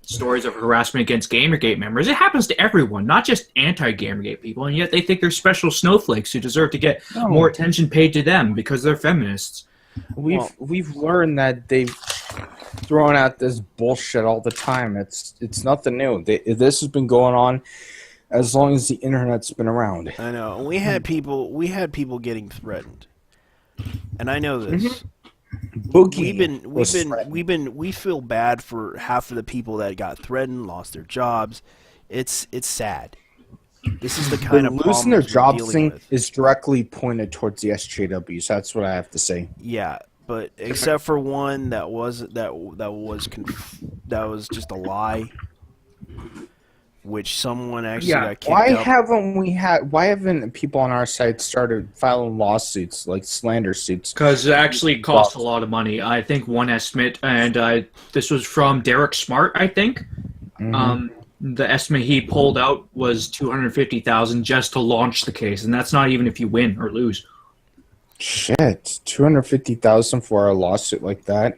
[SPEAKER 3] stories of harassment against Gamergate members. It happens to everyone, not just anti-Gamergate people, and yet they think they're special snowflakes who deserve to get more attention paid to them because they're feminists.
[SPEAKER 4] We've learned that they've thrown out this bullshit all the time. It's nothing new. This has been going on as long as the internet's been around.
[SPEAKER 1] I know. And we had people getting threatened. And I know this.
[SPEAKER 4] Boogie
[SPEAKER 1] We feel bad for half of the people that got threatened, lost their jobs. It's sad. This is the kind of
[SPEAKER 4] losing their
[SPEAKER 1] problems we're
[SPEAKER 4] jobs
[SPEAKER 1] dealing
[SPEAKER 4] thing
[SPEAKER 1] with.
[SPEAKER 4] is directly pointed towards the SJWs. That's what I have to say.
[SPEAKER 1] Yeah, but except for one that was just a lie, which someone actually
[SPEAKER 3] Yeah,
[SPEAKER 1] got kicked out.
[SPEAKER 4] Why haven't people on our side started filing lawsuits, like slander suits?
[SPEAKER 3] Because it actually costs a lot of money. I think one estimate, and this was from Derek Smart, I think. The estimate he pulled out was $250,000 just to launch the case, and that's not even if you win or lose.
[SPEAKER 4] Shit, $250,000 for a lawsuit like that.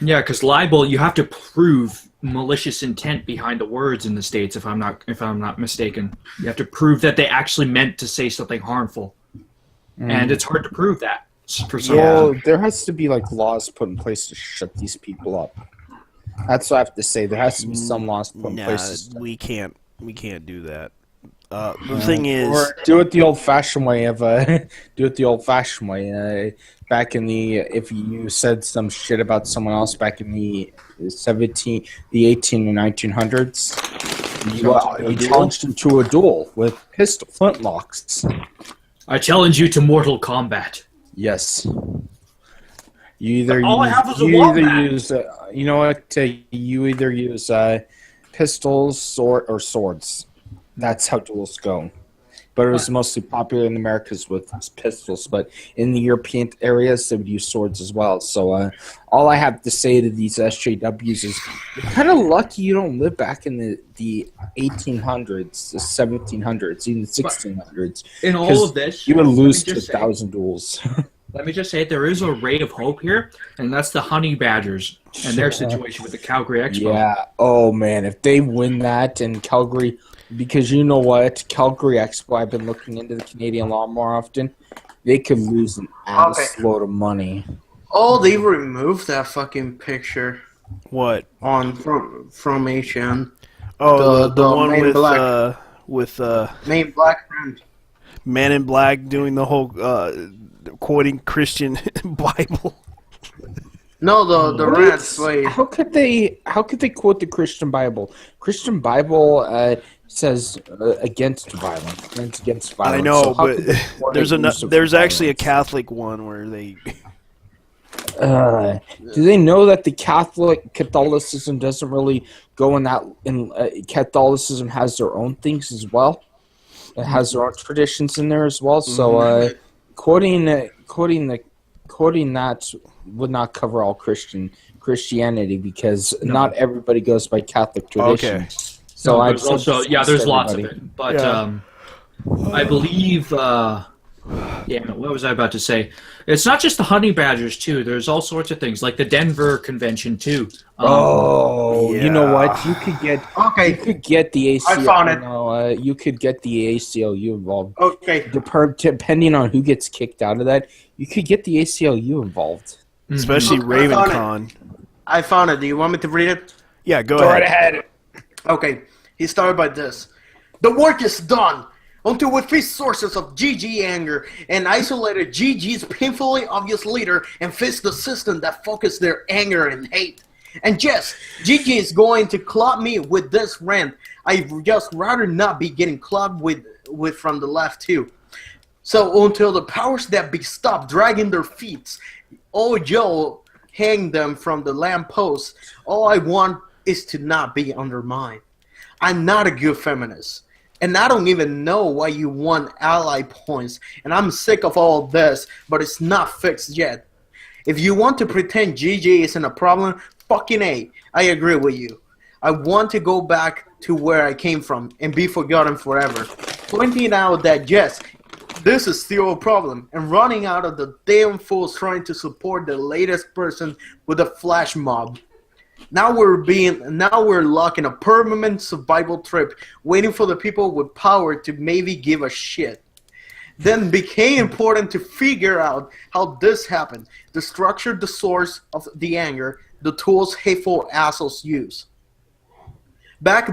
[SPEAKER 3] Yeah, because libel, you have to prove malicious intent behind the words in the states. If I'm not mistaken, you have to prove that they actually meant to say something harmful, and it's hard to prove that for some
[SPEAKER 4] Well,
[SPEAKER 3] reason.
[SPEAKER 4] there has to be like laws put in place to shut these people up. That's what I have to say. There has to be some laws put in place.
[SPEAKER 1] We can't do that. The thing is,
[SPEAKER 4] or do it the old-fashioned way of do it the old-fashioned way. Back in the if you said some shit about someone else back in the 18 and 1900s, you challenged them to a duel with pistol flintlocks.
[SPEAKER 3] I challenge you to mortal combat.
[SPEAKER 4] Yes. You either
[SPEAKER 3] All I
[SPEAKER 4] use,
[SPEAKER 3] have is a
[SPEAKER 4] you either
[SPEAKER 3] wombat.
[SPEAKER 4] use you know what you either use pistols or swords. That's how duels go. But it was mostly popular in the Americas with pistols. But in the European areas, they would use swords as well. So all I have to say to these SJWs is you're kind of lucky you don't live back in the 1800s, the 1700s, even the 1600s.
[SPEAKER 3] In all of this,
[SPEAKER 4] you would lose
[SPEAKER 3] let me
[SPEAKER 4] to
[SPEAKER 3] just say-
[SPEAKER 4] 1,000 duels.
[SPEAKER 3] Let me just say there is a ray of hope here, and that's the honey badgers and their situation with the Calgary Expo.
[SPEAKER 4] Yeah. Oh, man. If they win that in Calgary, because you know what? Calgary Expo, I've been looking into the Canadian law more often. They could lose an ass load of money.
[SPEAKER 2] Oh, they removed that fucking picture
[SPEAKER 1] what?
[SPEAKER 2] on from HN.
[SPEAKER 1] Oh,
[SPEAKER 2] The
[SPEAKER 1] the one
[SPEAKER 2] main
[SPEAKER 1] with
[SPEAKER 2] black. Main black friend.
[SPEAKER 1] Man in Black doing the whole quoting Christian Bible.
[SPEAKER 2] No, the
[SPEAKER 4] What?
[SPEAKER 2] rats. Wait.
[SPEAKER 4] How could they quote the Christian Bible? Christian Bible says against violence, against violence.
[SPEAKER 1] I know,
[SPEAKER 4] So how
[SPEAKER 1] but
[SPEAKER 4] could they quote
[SPEAKER 1] there's
[SPEAKER 4] use of
[SPEAKER 1] there's actually a
[SPEAKER 4] violence?
[SPEAKER 1] Catholic one where they.
[SPEAKER 4] Do they know that the Catholicism doesn't really go in that? Catholicism has their own things as well. It has their own traditions in there as well. So quoting that would not cover all Christianity because not everybody goes by Catholic tradition.
[SPEAKER 1] Okay.
[SPEAKER 4] So
[SPEAKER 3] No,
[SPEAKER 4] I'd
[SPEAKER 3] there's also there's lots of it, but
[SPEAKER 1] Yeah.
[SPEAKER 3] I believe. Damn it! What was I about to say? It's not just the honey badgers too. There's all sorts of things like the Denver Convention too.
[SPEAKER 4] You know what? You could get the ACLU.
[SPEAKER 2] I found it.
[SPEAKER 4] You could get the ACLU involved.
[SPEAKER 2] Okay.
[SPEAKER 4] Depending on who gets kicked out of that, you could get the ACLU involved.
[SPEAKER 1] Especially
[SPEAKER 2] I found it.
[SPEAKER 1] RavenCon.
[SPEAKER 2] I found it. Do you want me to read it?
[SPEAKER 1] Yeah, go
[SPEAKER 2] Go
[SPEAKER 1] ahead.
[SPEAKER 2] right ahead. Okay. He started by this. The work is done. Until we face sources of GG anger and isolated GG's painfully obvious leader and face the system that focused their anger and hate. And yes, GG is going to club me with this rant. I'd just rather not be getting clubbed with from the left too. So until the powers that be stop dragging their feet, oh Joe, hang them from the lamppost. All I want is to not be undermined. I'm not a good feminist. And I don't even know why you want ally points. And I'm sick of all this, but it's not fixed yet. If you want to pretend GG isn't a problem, fucking A. I agree with you. I want to go back to where I came from and be forgotten forever. Pointing out that yes, this is still a problem. And running out of the damn fools trying to support the latest person with a flash mob. Now we're locked in a permanent survival trip, waiting for the people with power to maybe give a shit. Then became important to figure out how this happened, the structure, the source of the anger, the tools hateful assholes use. Back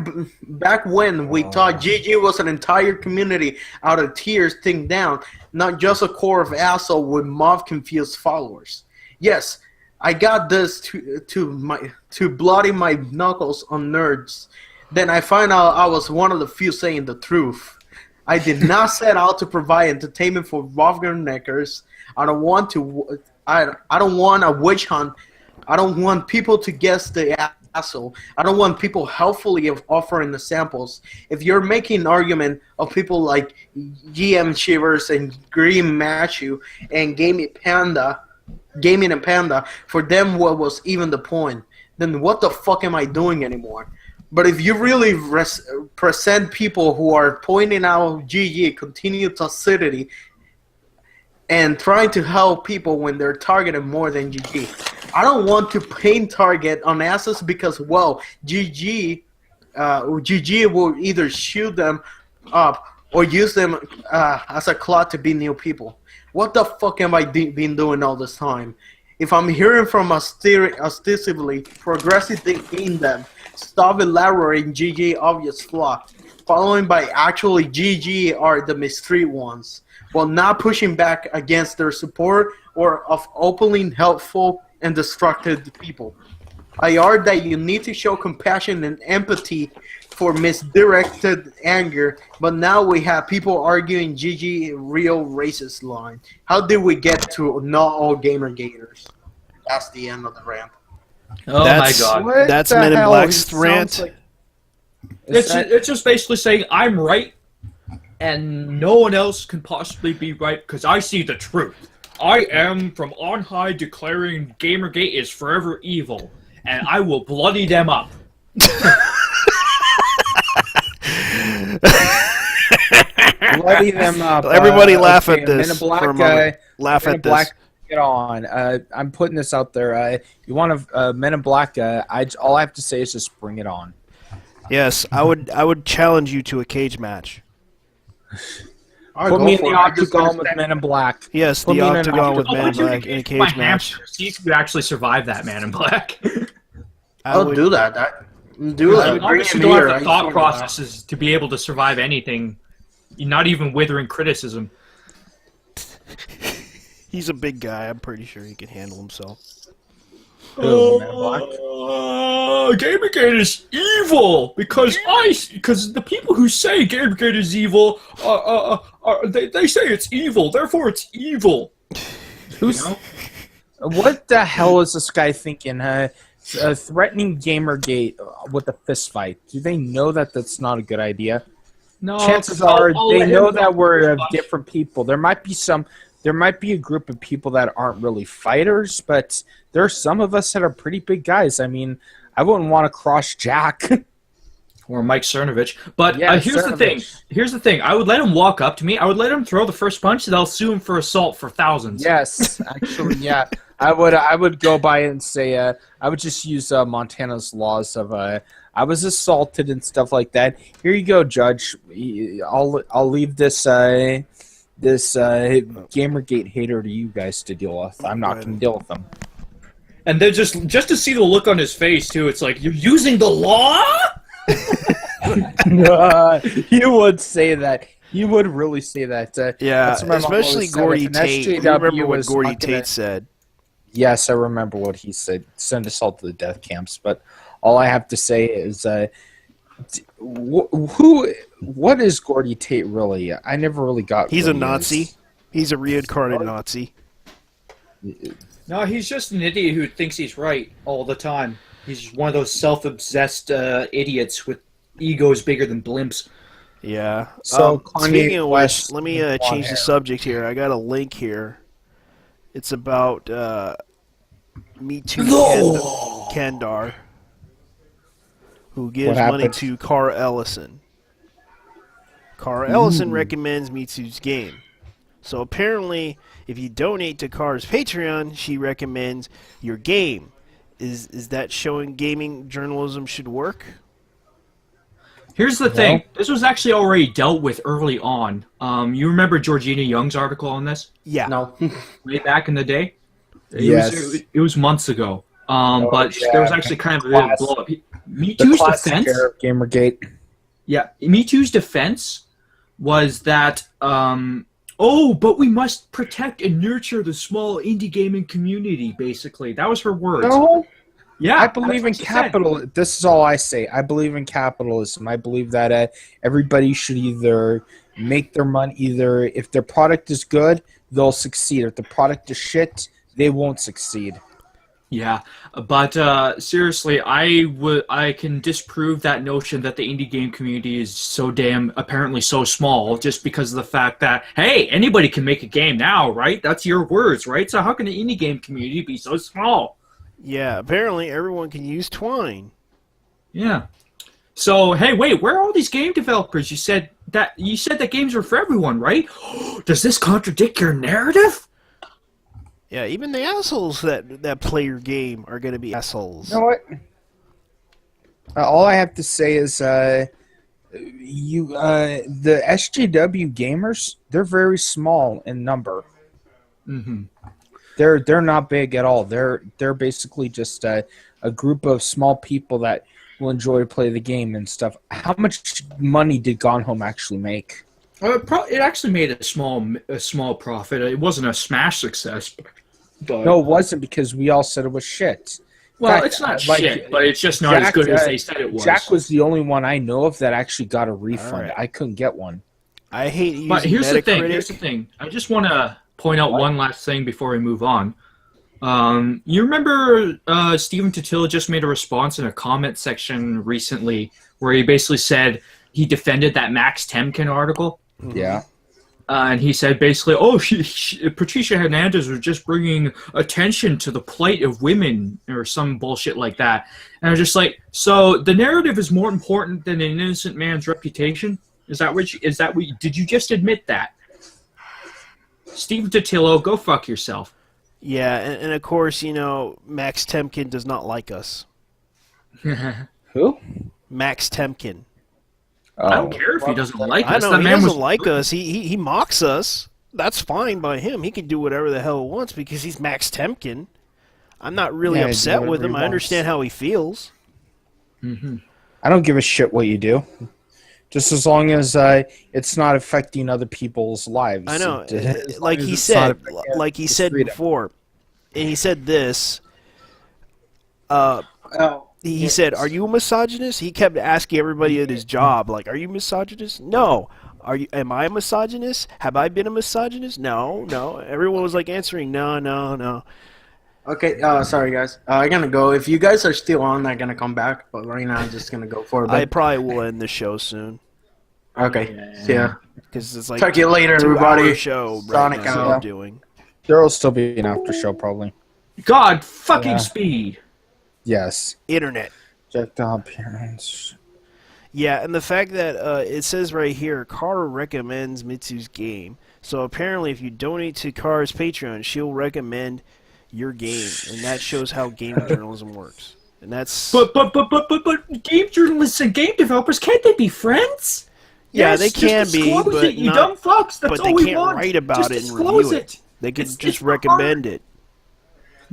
[SPEAKER 2] when we thought GG was an entire community out of tears thing down, not just a core of assholes with mob confused followers. Yes, I got this to bloody my knuckles on nerds. Then I find out I was one of the few saying the truth. I did not set out to provide entertainment for Wagner-neckers. I don't want a witch hunt. I don't want people to guess the asshole. I don't want people helpfully offering the samples. If you're making an argument of people like GM Shivers and Green Machu and Gaming and Panda, for them what was even the point, then what the fuck am I doing anymore? But if you really present people who are pointing out GG continued toxicity and trying to help people when they're targeted more than GG, I don't want to paint target on asses because, well, GG will either shoot them up or use them as a clout to be new people. What the fuck am I been doing all this time? If I'm hearing from ostensibly progressive in them, Stop elaborating GG obvious flaw. Following by actually GG are the mistreated ones, while not pushing back against their support or of openly helpful and destructive people. I argue that you need to show compassion and empathy for misdirected anger, but now we have people arguing GG real racist line. How did we get to not all gamer gators? That's the end of the rant.
[SPEAKER 3] Oh
[SPEAKER 1] That's-
[SPEAKER 3] my god.
[SPEAKER 4] What
[SPEAKER 1] That's
[SPEAKER 4] the
[SPEAKER 1] Men in
[SPEAKER 4] hell?
[SPEAKER 1] Black's
[SPEAKER 4] It sounds
[SPEAKER 1] rant.
[SPEAKER 4] like-
[SPEAKER 3] It's just basically saying I'm right, and no one else can possibly be right because I see the truth. I am from on high declaring Gamergate is forever evil, and I will bloody them up.
[SPEAKER 4] bloody them up.
[SPEAKER 1] Everybody laugh
[SPEAKER 4] okay,
[SPEAKER 1] at this
[SPEAKER 4] Men in Black,
[SPEAKER 1] for a moment. Laugh
[SPEAKER 4] Men
[SPEAKER 1] at
[SPEAKER 4] in
[SPEAKER 1] this.
[SPEAKER 4] Black, get on. I'm putting this out there. You want to Men in Black? All I have to say is just bring it on.
[SPEAKER 1] Yes, I would challenge you to a cage match.
[SPEAKER 4] Put me in the octagon with Men in Black.
[SPEAKER 1] Yes,
[SPEAKER 4] Put
[SPEAKER 1] the
[SPEAKER 4] me in an
[SPEAKER 1] octagon with
[SPEAKER 4] octagon.
[SPEAKER 1] Men in Black in a
[SPEAKER 3] My
[SPEAKER 1] cage match.
[SPEAKER 3] hamster, see if you actually survive that, Man in Black.
[SPEAKER 2] I'll do that. Do that. Bring
[SPEAKER 3] Obviously,
[SPEAKER 2] him
[SPEAKER 3] you don't
[SPEAKER 2] here.
[SPEAKER 3] have
[SPEAKER 2] I
[SPEAKER 3] the thought
[SPEAKER 2] saw
[SPEAKER 3] processes to be able to survive anything, not even withering criticism.
[SPEAKER 1] He's a big guy. I'm pretty sure he can handle himself.
[SPEAKER 4] Who, Men in Black?
[SPEAKER 3] Gamergate is evil because the people who say Gamergate is evil, they say it's evil, therefore it's evil.
[SPEAKER 4] Who's? What the hell is this guy thinking? Threatening Gamergate with a fist fight. Do they know that that's not a good idea?
[SPEAKER 3] No,
[SPEAKER 4] Chances
[SPEAKER 3] I'll
[SPEAKER 4] are
[SPEAKER 3] let
[SPEAKER 4] they
[SPEAKER 3] him
[SPEAKER 4] know
[SPEAKER 3] go
[SPEAKER 4] that we're
[SPEAKER 3] first,
[SPEAKER 4] of
[SPEAKER 3] but-
[SPEAKER 4] different people. There might be a group of people that aren't really fighters, but there are some of us that are pretty big guys. I mean, I wouldn't want to cross Jack.
[SPEAKER 3] Or Mike Cernovich. But
[SPEAKER 4] Yeah,
[SPEAKER 3] here's the thing.
[SPEAKER 4] Cernovich.
[SPEAKER 3] Here's the thing. I would let him walk up to me. I would let him throw the first punch, and I'll sue him for assault for thousands.
[SPEAKER 4] Yes, actually, yeah. I would go by it and say I would just use Montana's laws of I was assaulted and stuff like that. Here you go, Judge. I'll leave this Gamergate hater to you guys to deal with. I'm not going to deal with them.
[SPEAKER 3] And then just to see the look on his face too, it's like, you're using the law?
[SPEAKER 4] You would say that. You would really say that.
[SPEAKER 1] Yeah,
[SPEAKER 4] that's what my mom
[SPEAKER 1] especially
[SPEAKER 4] always said.
[SPEAKER 1] Gordy
[SPEAKER 4] If an
[SPEAKER 1] Tate. You
[SPEAKER 4] SJW
[SPEAKER 1] remember what
[SPEAKER 4] was
[SPEAKER 1] Gordy
[SPEAKER 4] not gonna-
[SPEAKER 1] Tate said?
[SPEAKER 4] Yes, I remember what he said. Send us all to the death camps. But all I have to say is, what is Gordy Tate really? I never really got.
[SPEAKER 1] He's
[SPEAKER 4] what
[SPEAKER 1] a
[SPEAKER 4] he
[SPEAKER 1] Nazi.
[SPEAKER 4] is.
[SPEAKER 1] He's a reincarnated Nazi.
[SPEAKER 3] No, he's just an idiot who thinks he's right all the time. He's one of those self-obsessed idiots with egos bigger than blimps.
[SPEAKER 1] Yeah.
[SPEAKER 4] So, Kanye
[SPEAKER 1] speaking of which,
[SPEAKER 4] West
[SPEAKER 1] let me
[SPEAKER 4] with blonde
[SPEAKER 1] change the
[SPEAKER 4] hair.
[SPEAKER 1] subject here. I got a link here. It's about Me Too Kendar, who gives money
[SPEAKER 4] happened?
[SPEAKER 1] to Carl Ellison. Carl Ellison recommends Me Too's game. So apparently, if you donate to Car's Patreon, she recommends your game. Is that showing gaming journalism should work?
[SPEAKER 3] Here's the thing. This was actually already dealt with early on. You remember Georgina Young's article on this?
[SPEAKER 1] Yeah.
[SPEAKER 2] No.
[SPEAKER 3] Way back in the day?
[SPEAKER 4] Yes.
[SPEAKER 3] It was months ago. But
[SPEAKER 4] yeah.
[SPEAKER 3] there was actually kind of a bit of
[SPEAKER 4] Class-
[SPEAKER 3] blow up. Me
[SPEAKER 4] The
[SPEAKER 3] Too's
[SPEAKER 4] classic
[SPEAKER 3] defense?
[SPEAKER 4] era of Gamergate.
[SPEAKER 3] Yeah, Me Too's defense was that, but we must protect and nurture the small indie gaming community, basically. That was her words.
[SPEAKER 4] No,
[SPEAKER 3] Yeah,
[SPEAKER 4] I believe in
[SPEAKER 3] that's what she said.
[SPEAKER 4] capital. This is all I say. I believe in capitalism. I believe that everybody should either make their money. Either if their product is good, they'll succeed. If the product is shit, they won't succeed.
[SPEAKER 3] Yeah, but seriously, I can disprove that notion that the indie game community is so apparently so small just because of the fact that, hey, anybody can make a game now, right? That's your words, right? So how can the indie game community be so small?
[SPEAKER 1] Yeah, apparently everyone can use Twine.
[SPEAKER 3] Yeah. So, hey, wait, where are all these game developers? You said that games are for everyone, right? Does this contradict your narrative?
[SPEAKER 1] Yeah, even the assholes that play your game are going to be assholes.
[SPEAKER 4] You know what? All I have to say is, the SJW gamers, they're very small in number.
[SPEAKER 3] Mm-hmm.
[SPEAKER 4] They're not big at all. They're basically just a group of small people that will enjoy to play the game and stuff. How much money did Gone Home actually make?
[SPEAKER 3] It actually made a small profit. It wasn't a smash success, but
[SPEAKER 4] No, it wasn't, because we all said it was shit.
[SPEAKER 3] well,
[SPEAKER 4] fact,
[SPEAKER 3] it's not
[SPEAKER 4] like,
[SPEAKER 3] shit, but it's just not as
[SPEAKER 4] Jack,
[SPEAKER 3] good as they said it was.
[SPEAKER 4] Jack was the only one I know of that actually got a refund.
[SPEAKER 1] Alright.
[SPEAKER 4] I couldn't get one.
[SPEAKER 1] I hate using
[SPEAKER 3] But here's the thing.
[SPEAKER 1] Metacritic.
[SPEAKER 3] Here's the thing. I just want to point out one last thing before we move on. You remember Stephen Totila just made a response in a comment section recently where he basically said he defended that Max Temkin article.
[SPEAKER 4] Yeah.
[SPEAKER 3] And he said basically, oh, Patricia Hernandez was just bringing attention to the plight of women or some bullshit like that. And I was just like, so the narrative is more important than an innocent man's reputation? Did you just admit that? Steve Totilo, go fuck yourself.
[SPEAKER 1] Yeah, and of course, Max Temkin does not like us.
[SPEAKER 4] Who?
[SPEAKER 1] Max Temkin.
[SPEAKER 3] I don't care if he doesn't like
[SPEAKER 1] I
[SPEAKER 3] us.
[SPEAKER 1] know
[SPEAKER 3] That
[SPEAKER 1] he
[SPEAKER 3] man
[SPEAKER 1] doesn't
[SPEAKER 3] was
[SPEAKER 1] like us. He mocks us. That's fine by him. He can do whatever the hell he wants because he's Max Temkin. I'm not really
[SPEAKER 4] Yeah, he
[SPEAKER 1] upset
[SPEAKER 4] do
[SPEAKER 1] with
[SPEAKER 4] whatever
[SPEAKER 1] him.
[SPEAKER 4] he
[SPEAKER 1] I understand how he feels.
[SPEAKER 4] I don't give a shit what you do. Just as long as it's not affecting other people's lives.
[SPEAKER 1] I know.
[SPEAKER 4] As long
[SPEAKER 1] Like
[SPEAKER 4] as
[SPEAKER 1] he
[SPEAKER 4] it's not
[SPEAKER 1] said,
[SPEAKER 4] affecting
[SPEAKER 1] like he
[SPEAKER 4] his
[SPEAKER 1] said
[SPEAKER 4] freedom.
[SPEAKER 1] before, and he said this.
[SPEAKER 2] Oh,
[SPEAKER 1] He said, "Are you a misogynist?" He kept asking everybody at his job, like, "Are you a misogynist?" No. Am I a misogynist? Have I been a misogynist? No. Everyone was like answering, no.
[SPEAKER 2] okay. Sorry, guys. I'm gonna go. If you guys are still on, I'm gonna come back. But right now, I'm just gonna go for a
[SPEAKER 1] I
[SPEAKER 2] bit.
[SPEAKER 1] probably will end the show soon
[SPEAKER 2] Okay. See ya.
[SPEAKER 1] because it's like
[SPEAKER 2] Talk to you later,
[SPEAKER 1] 2-hour
[SPEAKER 2] everybody.
[SPEAKER 1] show right
[SPEAKER 2] Sonic
[SPEAKER 1] now
[SPEAKER 2] out.
[SPEAKER 1] we're doing.
[SPEAKER 4] There will still be an after show, probably.
[SPEAKER 3] God fucking
[SPEAKER 4] Yeah.
[SPEAKER 3] speed.
[SPEAKER 4] Yes.
[SPEAKER 1] Internet.
[SPEAKER 4] Check the appearance.
[SPEAKER 1] Yeah, and the fact that it says right here, Kara recommends Mitsu's game. So apparently, if you donate to Kara's Patreon, she'll recommend your game, and that shows how game journalism works. And that's
[SPEAKER 3] But game journalists and game developers, can't they be friends?
[SPEAKER 1] Yeah,
[SPEAKER 3] Yes,
[SPEAKER 1] they can
[SPEAKER 3] just
[SPEAKER 1] be,
[SPEAKER 3] disclose
[SPEAKER 1] but
[SPEAKER 3] it, you
[SPEAKER 1] not-
[SPEAKER 3] dumb fucks. That's
[SPEAKER 1] but
[SPEAKER 3] all
[SPEAKER 1] they
[SPEAKER 3] we
[SPEAKER 1] can't
[SPEAKER 3] want.
[SPEAKER 1] write about
[SPEAKER 3] Just
[SPEAKER 1] it and
[SPEAKER 3] disclose
[SPEAKER 1] review
[SPEAKER 3] it.
[SPEAKER 1] they could
[SPEAKER 3] It's
[SPEAKER 1] just
[SPEAKER 3] not
[SPEAKER 1] recommend
[SPEAKER 3] hard.
[SPEAKER 1] it.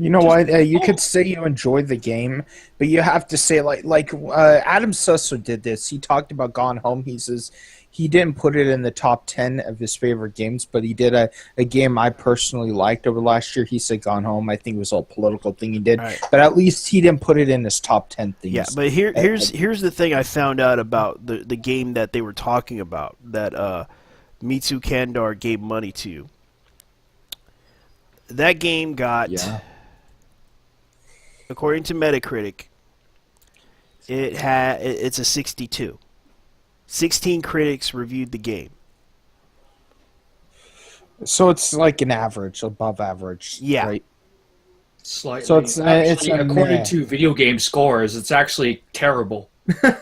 [SPEAKER 4] You know what? You could say you enjoyed the game, but you have to say like Adam Susser did this. He talked about Gone Home. He says he didn't put it in the top 10 of his favorite games, but he did a game I personally liked over last year. He said Gone Home. I think it was a political thing he did,
[SPEAKER 1] Right.
[SPEAKER 4] but at least he didn't put it in his top 10 things.
[SPEAKER 1] Yeah, but here's the thing I found out about the game that they were talking about that Mitsu Kandar gave money to. That game got, according to Metacritic, it's a 62. 16 critics reviewed the game.
[SPEAKER 4] So it's like an average, above average.
[SPEAKER 1] Yeah.
[SPEAKER 4] Right?
[SPEAKER 3] Slightly.
[SPEAKER 4] So it's
[SPEAKER 3] Actually,
[SPEAKER 4] a
[SPEAKER 3] according
[SPEAKER 4] meh.
[SPEAKER 3] to video game scores, it's actually terrible.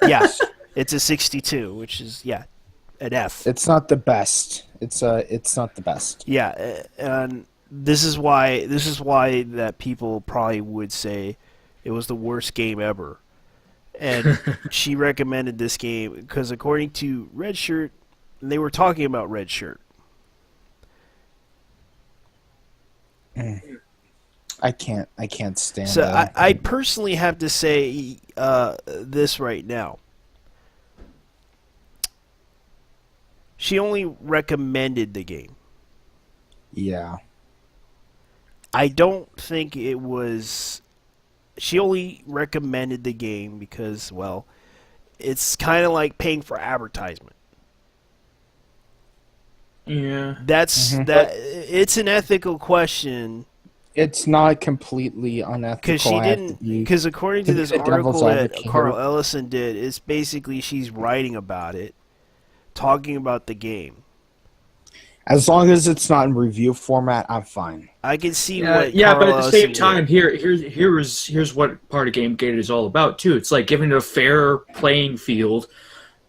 [SPEAKER 1] Yes, it's a 62, which is an F.
[SPEAKER 4] It's not the best. It's not the best.
[SPEAKER 1] Yeah, and this is why that people probably would say it was the worst game ever. And she recommended this game because according to Red Shirt, they were talking about Red Shirt.
[SPEAKER 4] I can't stand
[SPEAKER 1] So
[SPEAKER 4] it.
[SPEAKER 1] I personally have to say this right now. She only recommended the game.
[SPEAKER 4] Yeah.
[SPEAKER 1] I don't think it was... She only recommended the game because, well, it's kind of like paying for advertisement.
[SPEAKER 3] Yeah.
[SPEAKER 1] That's that. It's an ethical question
[SPEAKER 4] It's not completely unethical.
[SPEAKER 1] because she
[SPEAKER 4] I have
[SPEAKER 1] didn't.
[SPEAKER 4] to be-
[SPEAKER 1] Because according to
[SPEAKER 4] to
[SPEAKER 1] this
[SPEAKER 4] be the devil's
[SPEAKER 1] article that
[SPEAKER 4] advocate
[SPEAKER 1] Carl
[SPEAKER 4] here.
[SPEAKER 1] Ellison did, it's basically she's writing about it, talking about the game.
[SPEAKER 4] As long as it's not in review format, I'm fine.
[SPEAKER 1] I can see
[SPEAKER 3] Yeah,
[SPEAKER 1] what.
[SPEAKER 3] yeah,
[SPEAKER 1] Carl
[SPEAKER 3] but at the
[SPEAKER 1] Ellison
[SPEAKER 3] same
[SPEAKER 1] did.
[SPEAKER 3] time, here's what part of GameGate is all about too. It's like giving it a fair playing field,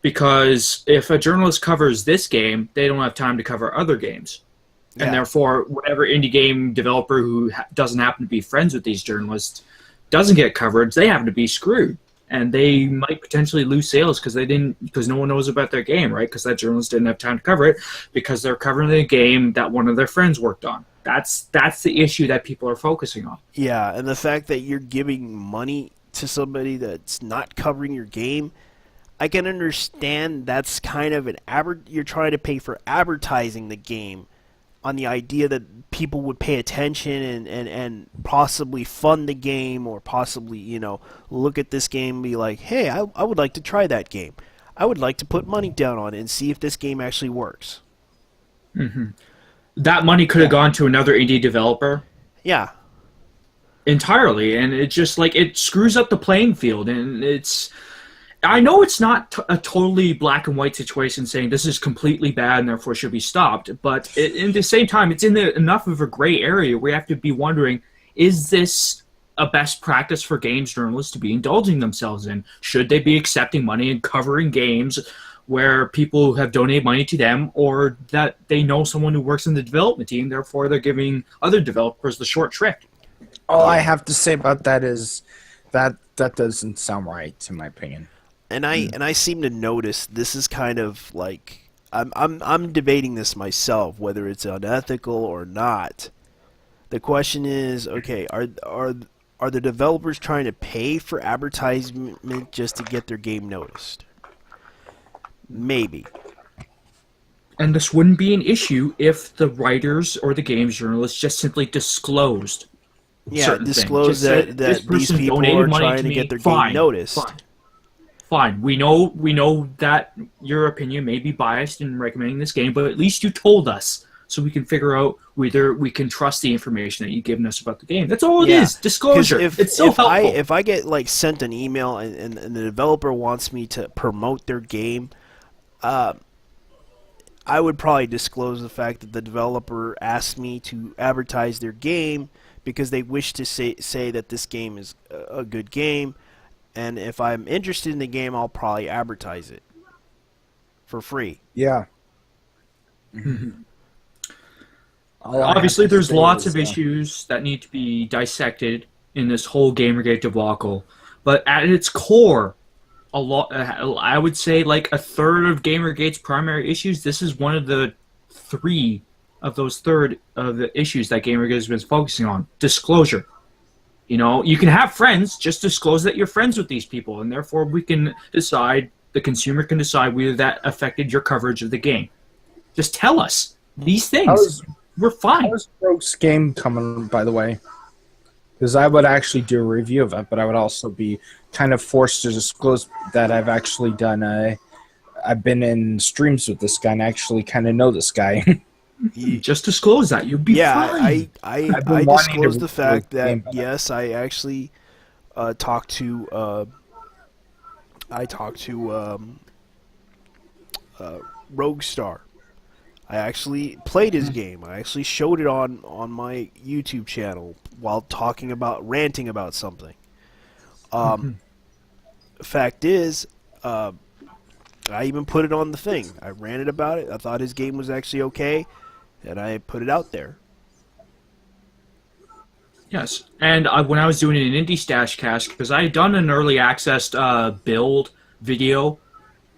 [SPEAKER 3] because if a journalist covers this game, they don't have time to cover other games,
[SPEAKER 1] Yeah.
[SPEAKER 3] and therefore, whatever indie game developer who doesn't happen to be friends with these journalists doesn't get coverage, they happen to be screwed, and they might potentially lose sales because no one knows about their game, right? Because that journalist didn't have time to cover it because they're covering the game that one of their friends worked on. That's the issue that people are focusing on.
[SPEAKER 1] Yeah, and the fact that you're giving money to somebody that's not covering your game, I can understand that's kind of you're trying to pay for advertising the game on the idea that people would pay attention and possibly fund the game, or possibly, look at this game and be like, hey, I would like to try that game. I would like to put money down on it and see if this game actually works.
[SPEAKER 3] That money could have gone to another indie developer
[SPEAKER 1] Yeah.
[SPEAKER 3] entirely, and it just like it screws up the playing field. And I know it's not a totally black and white situation saying this is completely bad and therefore should be stopped, but in the same time, it's in enough of a gray area where you have to be wondering, is this a best practice for games journalists to be indulging themselves in? Should they be accepting money and covering games where people have donated money to them, or that they know someone who works in the development team, therefore they're giving other developers the short shrift?
[SPEAKER 4] All I have to say about that is that doesn't sound right, in my opinion.
[SPEAKER 1] And I seem to notice this is kind of like I'm debating this myself, whether it's unethical or not. The question is, okay, are the developers trying to pay for advertisement just to get their game noticed? Maybe.
[SPEAKER 3] And this wouldn't be an issue if the writers or the games journalists just simply disclosed certain
[SPEAKER 1] disclose
[SPEAKER 3] things.
[SPEAKER 1] that
[SPEAKER 3] This
[SPEAKER 1] these
[SPEAKER 3] person
[SPEAKER 1] people
[SPEAKER 3] donated
[SPEAKER 1] are
[SPEAKER 3] money
[SPEAKER 1] trying
[SPEAKER 3] to
[SPEAKER 1] to
[SPEAKER 3] me.
[SPEAKER 1] get their
[SPEAKER 3] Fine,
[SPEAKER 1] game noticed.
[SPEAKER 3] Fine. We know that your opinion may be biased in recommending this game, but at least you told us, so we can figure out whether we can trust the information that you've given us about the game. That's all it is. Disclosure. It's so helpful.
[SPEAKER 1] If I get sent an email and the developer wants me to promote their game, I would probably disclose the fact that the developer asked me to advertise their game because they wish to say that this game is a good game. And if I'm interested in the game, I'll probably advertise it for free.
[SPEAKER 4] Yeah.
[SPEAKER 3] Obviously, there's lots of issues that need to be dissected in this whole Gamergate debacle. But at its core, I would say like a third of Gamergate's primary issues, this is one of the three of those third of the issues that Gamergate has been focusing on. Disclosure. You can have friends, just disclose that you're friends with these people, and therefore we can decide, the consumer can decide whether that affected your coverage of the game. Just tell us these things. We're fine.
[SPEAKER 4] How is Rogue's game coming, by the way? Because I would actually do a review of it, but I would also be kind of forced to disclose that I've actually done I've been in streams with this guy and actually kind of know this guy.
[SPEAKER 3] Just disclose that. You'll be fine.
[SPEAKER 1] I disclosed the fact that, yes, I actually talked to Roguestar. I actually played his game. I actually showed it on my YouTube channel while ranting about something. Fact is, I even put it on the thing. I ranted about it. I thought his game was actually okay, and I put it out there.
[SPEAKER 3] Yes, and when I was doing an Indie Stash cast, because I had done an early access build video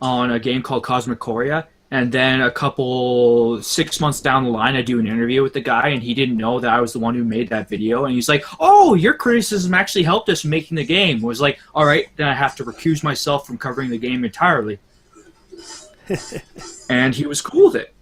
[SPEAKER 3] on a game called Cosmic Coria, and then 6 months down the line, I do an interview with the guy, and he didn't know that I was the one who made that video, and he's like, "Oh, your criticism actually helped us in making the game." I was like, "All right, then I have to recuse myself from covering the game entirely." And he was cool with it.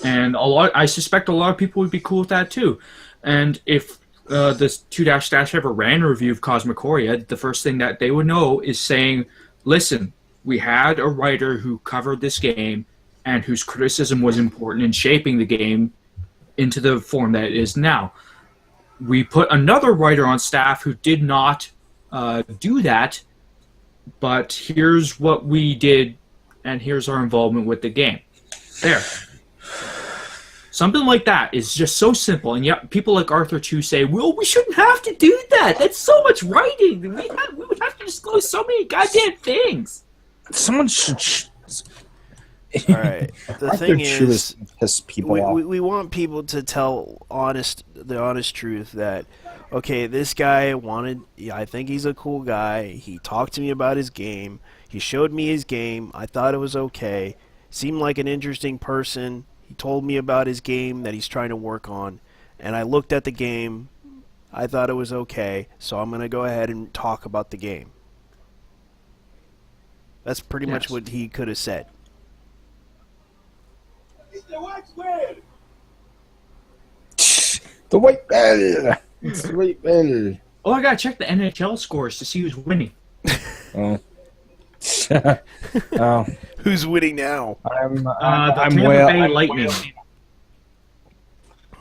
[SPEAKER 3] And I suspect a lot of people would be cool with that too. And if this 2-Stash ever ran a review of Cosmic Coria, the first thing that they would know is saying, listen, we had a writer who covered this game and whose criticism was important in shaping the game into the form that it is now. We put another writer on staff who did not do that, but here's what we did, and here's our involvement with the game. There. Something like that is just so simple, and yet people like Arthur Chu say, well, we shouldn't have to do that. That's so much writing. We would have to disclose so many goddamn things.
[SPEAKER 4] Someone should...
[SPEAKER 1] All right. The thing is,
[SPEAKER 4] piss people off.
[SPEAKER 1] we want people to tell the honest truth that, okay, this guy I think he's a cool guy. He talked to me about his game. He showed me his game. I thought it was okay. Seemed like an interesting person. He told me about his game that he's trying to work on, and I looked at the game. I thought it was okay, so I'm going to go ahead and talk about the game. That's pretty much
[SPEAKER 3] Yes.
[SPEAKER 1] what he could have said.
[SPEAKER 4] The white bell. It's the white bell.
[SPEAKER 3] Oh, I gotta check the NHL scores to see who's winning.
[SPEAKER 4] Oh. Oh.
[SPEAKER 1] Who's winning now?
[SPEAKER 4] I'm
[SPEAKER 3] The
[SPEAKER 4] I'm
[SPEAKER 3] Tampa
[SPEAKER 4] well.
[SPEAKER 3] Bay Lightning.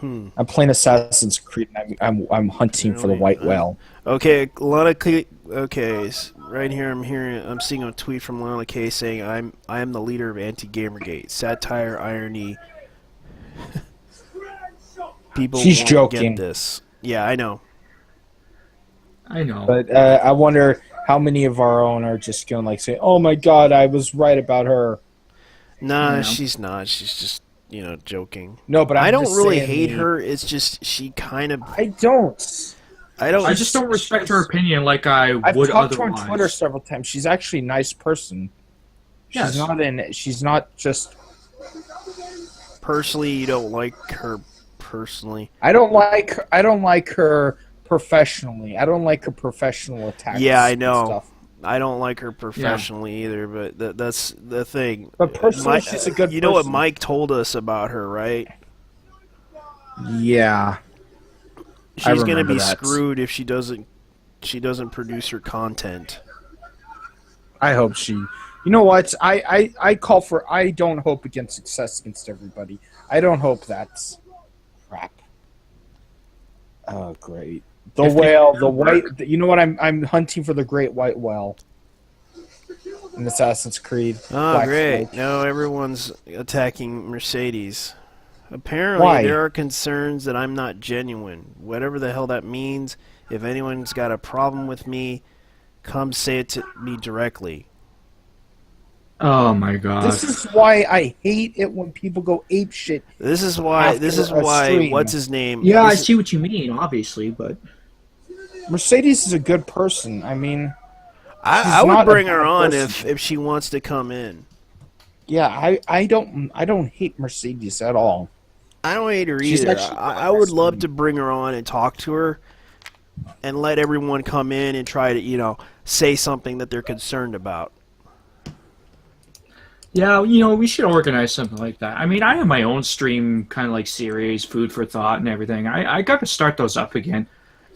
[SPEAKER 4] I'm playing Assassin's Creed. And I'm hunting for the white whale.
[SPEAKER 1] Okay, Lana. Okay, right here I'm seeing a tweet from Lana K saying I am the leader of Anti-Gamergate. Satire, irony. People
[SPEAKER 4] She's
[SPEAKER 1] won't
[SPEAKER 4] joking.
[SPEAKER 1] get this. Yeah, I know.
[SPEAKER 3] I know.
[SPEAKER 4] But I wonder how many of our own are just going to like say, "Oh my God, I was right about her."
[SPEAKER 1] Nah,
[SPEAKER 3] Yeah.
[SPEAKER 1] she's not. She's just joking.
[SPEAKER 4] No, but
[SPEAKER 1] I
[SPEAKER 4] I'm
[SPEAKER 1] don't
[SPEAKER 4] just
[SPEAKER 1] really
[SPEAKER 4] saying
[SPEAKER 1] hate
[SPEAKER 4] the-
[SPEAKER 1] her. It's just she kind of.
[SPEAKER 4] I don't.
[SPEAKER 1] I don't.
[SPEAKER 3] I just don't respect her opinion like I
[SPEAKER 4] I've
[SPEAKER 3] would
[SPEAKER 4] talked to her
[SPEAKER 3] otherwise.
[SPEAKER 4] on Twitter several times. She's actually a nice person.
[SPEAKER 3] Yes.
[SPEAKER 4] She's not just.
[SPEAKER 1] Personally, you don't like her. Personally,
[SPEAKER 4] I don't like her professionally. I don't like her professional attacks.
[SPEAKER 1] Yeah, I
[SPEAKER 4] and
[SPEAKER 1] know.
[SPEAKER 4] stuff.
[SPEAKER 1] I don't like her professionally either. But that's the thing.
[SPEAKER 4] But personally, she's a good
[SPEAKER 1] You know what
[SPEAKER 4] person.
[SPEAKER 1] Mike told us about her, right?
[SPEAKER 4] Yeah.
[SPEAKER 1] She's gonna
[SPEAKER 4] remember
[SPEAKER 1] be
[SPEAKER 4] that.
[SPEAKER 1] screwed if she doesn't produce her content.
[SPEAKER 4] I hope she. You know what? I call for. I don't hope against success against everybody. I don't hope that's crap. Oh, great. The
[SPEAKER 3] If they
[SPEAKER 4] whale,
[SPEAKER 3] do
[SPEAKER 4] the white.
[SPEAKER 3] work.
[SPEAKER 4] You know what? I'm hunting for the great white whale in Assassin's Creed.
[SPEAKER 1] Oh,
[SPEAKER 4] Black
[SPEAKER 1] great!
[SPEAKER 4] Flag.
[SPEAKER 1] Now everyone's attacking Mercedes. Apparently,
[SPEAKER 4] Why?
[SPEAKER 1] there are concerns that I'm not genuine. Whatever the hell that means. If anyone's got a problem with me, come say it to me directly.
[SPEAKER 3] Oh my god.
[SPEAKER 4] This is why I hate it when people go ape shit.
[SPEAKER 1] This is why. This is
[SPEAKER 4] After a
[SPEAKER 1] why.
[SPEAKER 4] stream.
[SPEAKER 1] What's his name?
[SPEAKER 3] Yeah, I
[SPEAKER 1] This is-
[SPEAKER 3] see what you mean, obviously, but
[SPEAKER 4] Mercedes is a good person. I mean,
[SPEAKER 1] I
[SPEAKER 4] she's
[SPEAKER 1] would
[SPEAKER 4] not a
[SPEAKER 1] bring her
[SPEAKER 4] bad
[SPEAKER 1] on
[SPEAKER 4] person.
[SPEAKER 1] if she wants to come in.
[SPEAKER 4] yeah, I don't hate Mercedes at all.
[SPEAKER 1] I don't hate her
[SPEAKER 4] She's
[SPEAKER 1] either.
[SPEAKER 4] actually
[SPEAKER 1] I would
[SPEAKER 4] nice.
[SPEAKER 1] love to bring her on and talk to her, and let everyone come in and try to say something that they're concerned about.
[SPEAKER 3] yeah, we should organize something like that. I mean, I have my own stream kind of like series, food for thought and everything. I got to start those up again.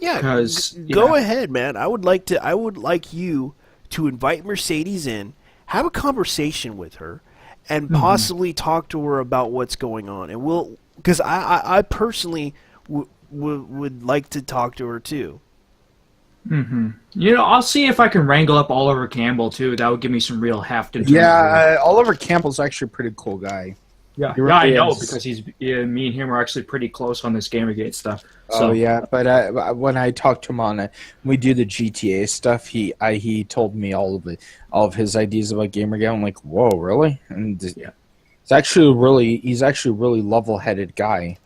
[SPEAKER 1] Yeah,
[SPEAKER 3] 'Cause,
[SPEAKER 1] go
[SPEAKER 3] yeah.
[SPEAKER 1] ahead, man. I would like you to invite Mercedes in, have a conversation with her, and possibly talk to her about what's going on. And because I personally would like to talk to her too.
[SPEAKER 3] I'll see if I can wrangle up Oliver Campbell too. That would give me some real heft. In terms of-
[SPEAKER 4] Yeah, Oliver Campbell's actually a pretty cool guy.
[SPEAKER 3] yeah,
[SPEAKER 4] he
[SPEAKER 3] yeah, I
[SPEAKER 4] really
[SPEAKER 3] know
[SPEAKER 4] is.
[SPEAKER 3] because me and him are actually pretty close on this Gamergate stuff.
[SPEAKER 4] Oh yeah, but when I talked to him on it, when we do the GTA stuff, he told me all of his ideas about Gamergate. I'm like, whoa, really? And
[SPEAKER 3] Yeah.
[SPEAKER 4] he's actually a really level-headed guy.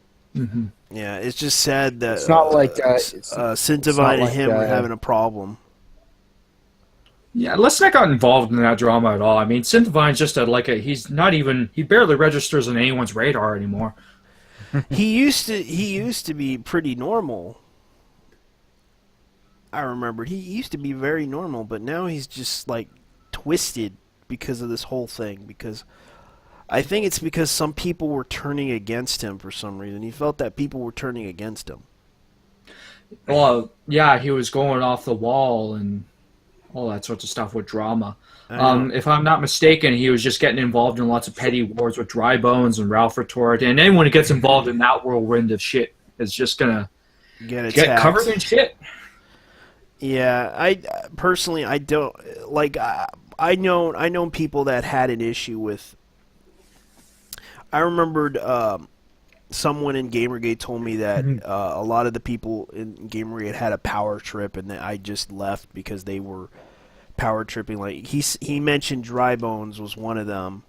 [SPEAKER 1] Yeah, it's just sad that
[SPEAKER 4] It's not like it's not
[SPEAKER 1] Sintivine and
[SPEAKER 4] like,
[SPEAKER 1] him are having a problem.
[SPEAKER 3] Yeah, let's not get involved in that drama at all. I mean, Synthovine's just he barely registers on anyone's radar anymore.
[SPEAKER 1] he used to be pretty normal. I remember he used to be very normal, but now he's just like twisted because of this whole thing. Because I think it's because some people were turning against him for some reason. He felt that people were turning against him.
[SPEAKER 3] Well, yeah, he was going off the wall and all that sorts of stuff with drama. If I'm not mistaken, he was just getting involved in lots of petty wars with Dry Bones and Ralph Retort, and anyone who gets involved in that whirlwind of shit is just gonna
[SPEAKER 1] Get attacked.
[SPEAKER 3] get covered in shit.
[SPEAKER 1] Yeah, I personally I don't like. I know people that had an issue with. I remembered someone in Gamergate told me that a lot of the people in Gamergate had a power trip, and that I just left because they were power tripping. Like he mentioned, Dry Bones was one of them.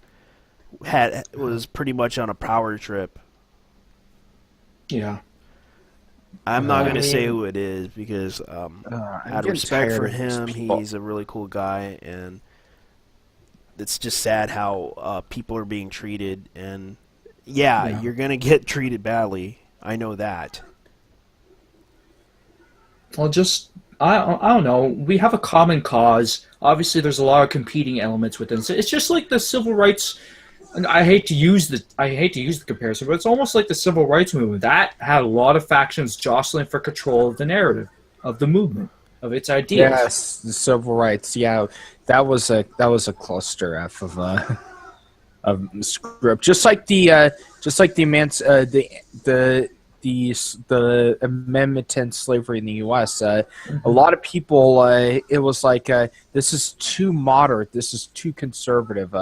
[SPEAKER 1] Was pretty much on a power trip.
[SPEAKER 3] Yeah.
[SPEAKER 1] I'm not going to
[SPEAKER 4] I
[SPEAKER 1] say
[SPEAKER 4] mean-
[SPEAKER 1] who it is because
[SPEAKER 4] I'm
[SPEAKER 1] out of
[SPEAKER 4] getting
[SPEAKER 1] respect for
[SPEAKER 4] tired of these
[SPEAKER 1] him,
[SPEAKER 4] people.
[SPEAKER 1] he's a really cool guy, and it's just sad how people are being treated. And yeah, you're going to get treated badly. I know that.
[SPEAKER 3] Well, just I don't know. We have a common cause. Obviously, there's a lot of competing elements within. So it's just like the civil rights. And I hate to use the comparison, but it's almost like the civil rights movement that had a lot of factions jostling for control of the narrative, of the movement, of its ideas.
[SPEAKER 4] Yes, the civil rights. Yeah, that was a cluster F of script. The amendment to end slavery in the U.S. A lot of people, it was like, this is too moderate, this is too conservative.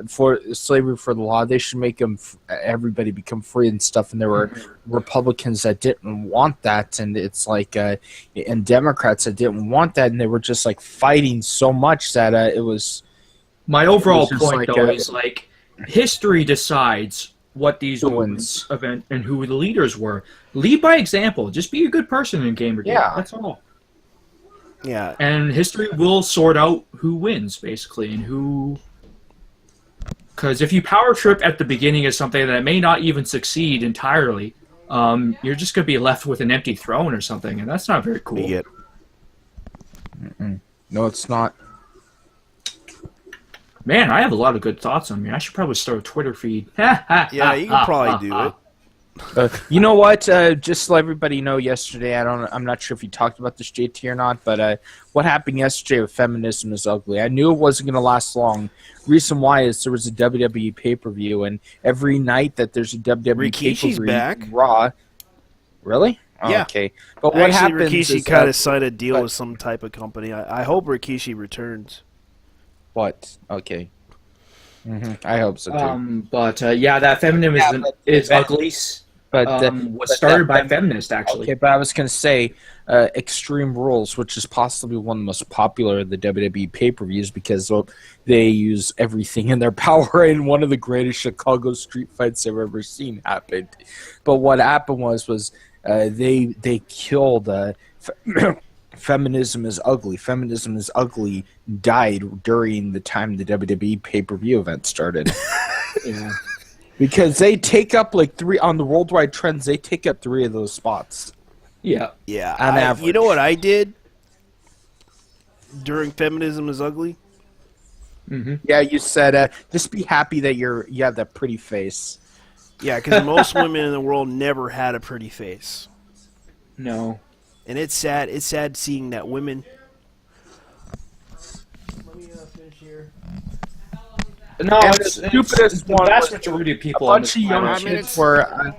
[SPEAKER 4] For slavery for the law, they should make everybody become free and stuff. And there were Republicans that didn't want that, and it's like, and Democrats that didn't want that, and they were just like fighting so much that it was.
[SPEAKER 3] My overall
[SPEAKER 4] just
[SPEAKER 3] point,
[SPEAKER 4] like
[SPEAKER 3] though, is like history decides what these
[SPEAKER 4] Who
[SPEAKER 3] movements event and who the leaders were. Lead by example. Just be a good person in Gamergate.
[SPEAKER 4] Yeah.
[SPEAKER 3] That's all.
[SPEAKER 1] Yeah.
[SPEAKER 3] And history will sort out who wins, basically, and who. Because if you power trip at the beginning of something that may not even succeed entirely, you're just going to be left with an empty throne or something, and that's not very cool.
[SPEAKER 1] Yeah.
[SPEAKER 4] No, it's not.
[SPEAKER 3] Man, I have a lot of good thoughts on me. I should probably start a Twitter feed.
[SPEAKER 1] Yeah, you can probably do it.
[SPEAKER 4] You know what? Just to let everybody know, yesterday, I'm not sure if you talked about this, JT, or not, but what happened yesterday with Feminism is Ugly. I knew it wasn't going to last long. Reason why is there was a WWE pay-per-view, and every night that there's a WWE
[SPEAKER 1] Rikishi's
[SPEAKER 4] pay-per-view,
[SPEAKER 1] back.
[SPEAKER 4] Raw. Really? Oh,
[SPEAKER 1] Yeah.
[SPEAKER 4] okay. But what
[SPEAKER 1] Actually,
[SPEAKER 4] happens
[SPEAKER 1] Rikishi
[SPEAKER 4] is
[SPEAKER 1] kind
[SPEAKER 4] that-
[SPEAKER 1] of signed a deal with some type of company. I hope Rikishi returns.
[SPEAKER 4] What? Okay. I hope so, too.
[SPEAKER 3] Yeah, that feminism
[SPEAKER 4] but-
[SPEAKER 3] is ugly.
[SPEAKER 4] But
[SPEAKER 3] Was started by feminists, actually.
[SPEAKER 4] Okay, but I was going to say Extreme Rules, which is possibly one of the most popular of the WWE pay-per-views because they use everything in their power, and one of the greatest Chicago street fights I've ever seen happened. But what happened was they killed Feminism is Ugly. Feminism is Ugly died during the time the WWE pay-per-view event started.
[SPEAKER 3] Yeah.
[SPEAKER 4] Because they take up like 3 on the worldwide trends. They take up 3 of those spots.
[SPEAKER 3] Yeah.
[SPEAKER 1] Yeah.
[SPEAKER 4] On
[SPEAKER 1] You
[SPEAKER 4] average.
[SPEAKER 1] know what I did during Feminism is Ugly?
[SPEAKER 4] Yeah, you said just be happy that you have that pretty face.
[SPEAKER 1] Yeah, because most women in the world never had a pretty face.
[SPEAKER 3] No.
[SPEAKER 1] And it's sad. It's sad seeing that women... Let me finish here.
[SPEAKER 3] No,
[SPEAKER 4] And
[SPEAKER 3] it's
[SPEAKER 4] the stupidest
[SPEAKER 3] the
[SPEAKER 4] one
[SPEAKER 3] vast
[SPEAKER 4] was
[SPEAKER 3] majority of
[SPEAKER 4] A
[SPEAKER 3] people on
[SPEAKER 4] bunch
[SPEAKER 3] this
[SPEAKER 4] of young
[SPEAKER 3] planet-
[SPEAKER 4] kids were.